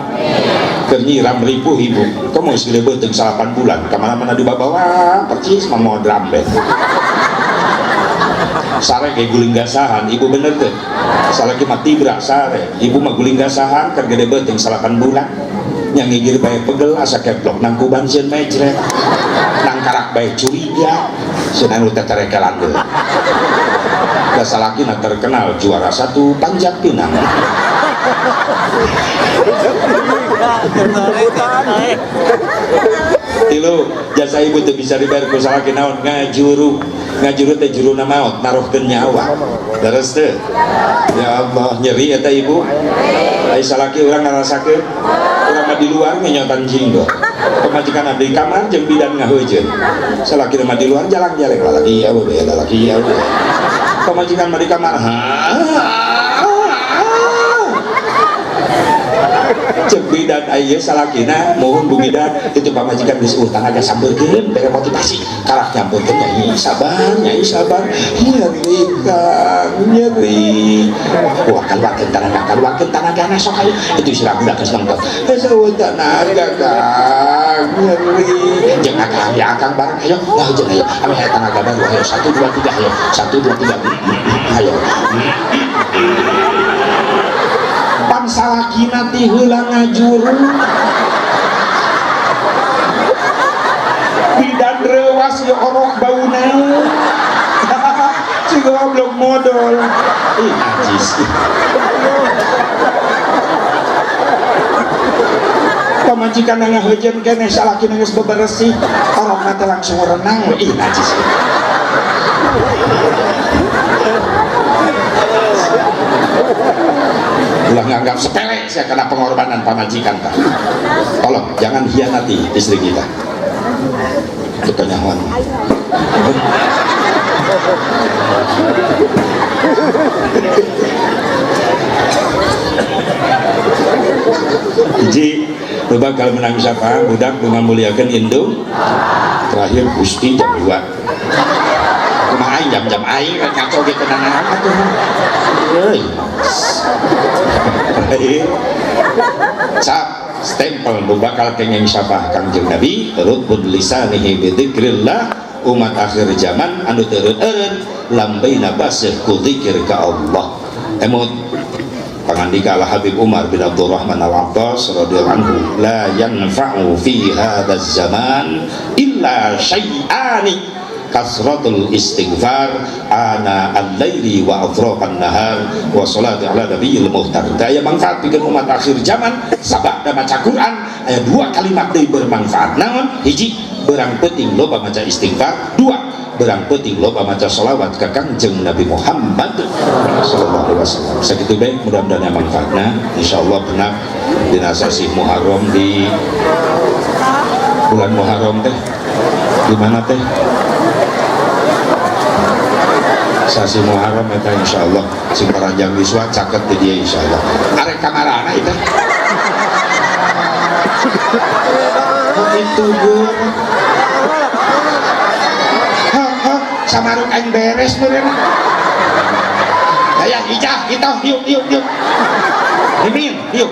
keur nyiram ripuh ibu kamu geus gede beuteung 8 bulan kamana-mana dibawa percis mah mau drambe sare kayak guling gasahan ibu bener tuh salaki mah tibra sare ibu mah guling gasahan keur gede beuteung 8 bulan yang ngigir bae pegel asa keplok nang kuban sieun mejret nang karak bae curiga sieun anu teh tarekelan deui salakina terkenal juara 1 Panjat Pinang. Tilu jasa ibu tuh bisa dibayar ku salaki naon ngajuru teh juruna maot naruhkeun nyawa terus teh ya Allah nyeri eta ibu ai salaki urang ngarasakeun urang mah di luar ngenyotan jinggo pemajikan abdi kamar jeung bidan ngaheujeun salaki mah di luar jalan-jalan lalaki ya we lalaki ya we pemajikan mah di kamar cek bidan aya salakina mohon Bu bidan itu pamajikan geus utang aja sambeurkeun bere motivasi karak nyampeurkeun nyai sabar nyeri Kang nyeri wakeun tenaga sok aya itu istilah budak geus nongtot saeueut tenaga Kang nyeri jeung akang bareng ayo lah jeung ayo ame tenaga baru ayo 1 2 3 ayo 1 2 3 ayo pan salakina ti heula ngajuru bidan rewas ya orok bauna si goblok modal ih najis pamajikan ngaheujeun keneh salakina geus beberesih orokna teh langsung renang ih najis ulah nganggap sepele saya kena pengorbanan pamajikan Pak. Tolong jangan hianati istri kita itu kenyawan jadi coba kalau menang siapa budak dengan muliakan indung terakhir Gusti jam 2 kumaha aing jam-jam aing ngaco gitu nanang atuh euy cap stempel nu bakal kenging sabah Kangjeng Nabi rukun lisanihi bi dzikrillah umat akhir zaman anu teureun-eureun lambaina basih ku zikir ka Allah emot pangandika Al Habib Umar bin Abdurrahman Al-Attas radhiyallahu anhu la yanfa'u fi hadzal zaman illa syai'ani kasratul istighfar ana al-laili wa atrafan nahar wa salati ala nabiyil muhtar. Daya manfaat bikin umat akhir zaman sabada maca Quran aya dua kalimat deui bermanfaat. Naon? Hiji, berang penting loba maca istighfar. Dua, berang penting loba maca sholawat ka Kangjeng Nabi Muhammad sallallahu alaihi wasallam. Sakitu bae mudah-mudahan manfaatna insyaallah benar dina sasi Muharram di bulan Muharram teh di mana teh sasi Muharram eta insyaallah sing paranjang wiswa caket di dia insyaallah arek kamarana itu begitu gur samaruk aing beres meureun aya ijah kita yuk mimin yuk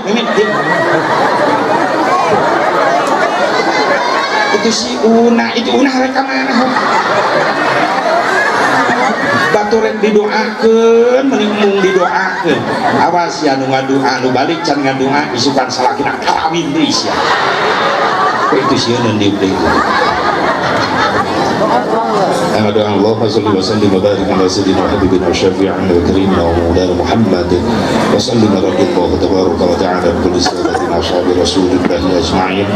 itu si Una rek mana baturek didoakeun mending mung didoakeun awas ya nu ngadua anu balik can ngadua isukan salakina kawin deui sia itu sieun di deui Allahumma salli wa sallim wa barik ala sayyidina habibina wa syafi'ina wa karimina wa maulana Muhammadin wa sallim ala radiyallahu tabaraka wa ta'ala bi kulli sahabatina ashabi rasulillahi ajma'in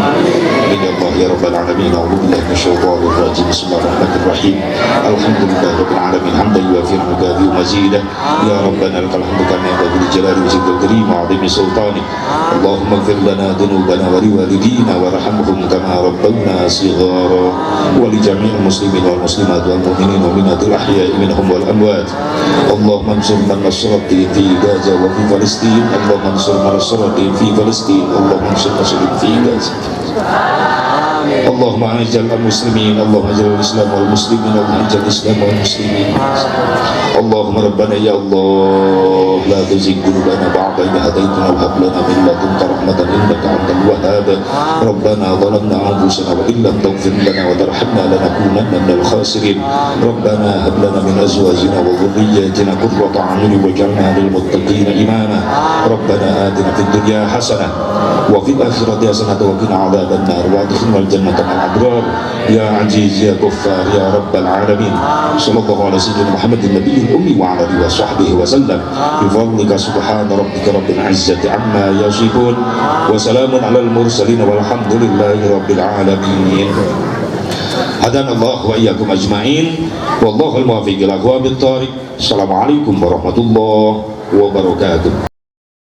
inna Allah ya rabbal alamin a'udzu billahi minasyaitonir rajim bismillahirrahmanirrahim alhamdulillahi rabbil alamin hamdan yuwafi'u ni'amahu wa mazidah ya rabbana lakal hamdu kama yanbaghi li jalali wajhikal karim wa 'azimi sultanik Allahumma ighfir lana dhunubana wa liwalidina warhamhum kama rabbawna shighara wa li jami'il muslimin wal muslimat wal mu'minin wa minatil ahya'i minhum wal amwat Allahumma ansur man nasrati fi Gaza wa fi Palestin Allahumma ansur man nasrati fi Palestin Allahumma ansur man nasrati fi Gaza Allahumma ajal al-muslimin Allahumma ajal al-islam wal-muslimin Allahumma ajal al-islam wal-muslimin Allahumma rabbana ya Allah la tuzigh qulubana ba'da idh hadaytana wa hab lana min ladunka rahmatan innaka antal wahhab rabbana zalamna anfusana wa illam taghfir lana wa tarhamna lanakunanna minal khasirin rabbana hab lana min azwajina wa dhurriyyatina qurrata a'yun waj'alna lil muttaqina imama rabbana atina fid dunya hasanah wa fil akhirati hasanah wa qina adzaban nar wa adkhilna jannatan al-abrar ya aziz ya ghaffar ya rabbal alamin sallallahu alaihi wasallam Muhammadin nabiyil ummi wa ala alihi wa sahbihi wa sallam bi fadlika subhana rabbika rabbil izzati amma yasifun wa salamun alal mursalin walhamdulillahi rabbil alamin hadanallahu wa iyyakum ajma'in wallahul muwaffiq ila aqwamit thariq assalamualaikum warahmatullahi wabarakatuh.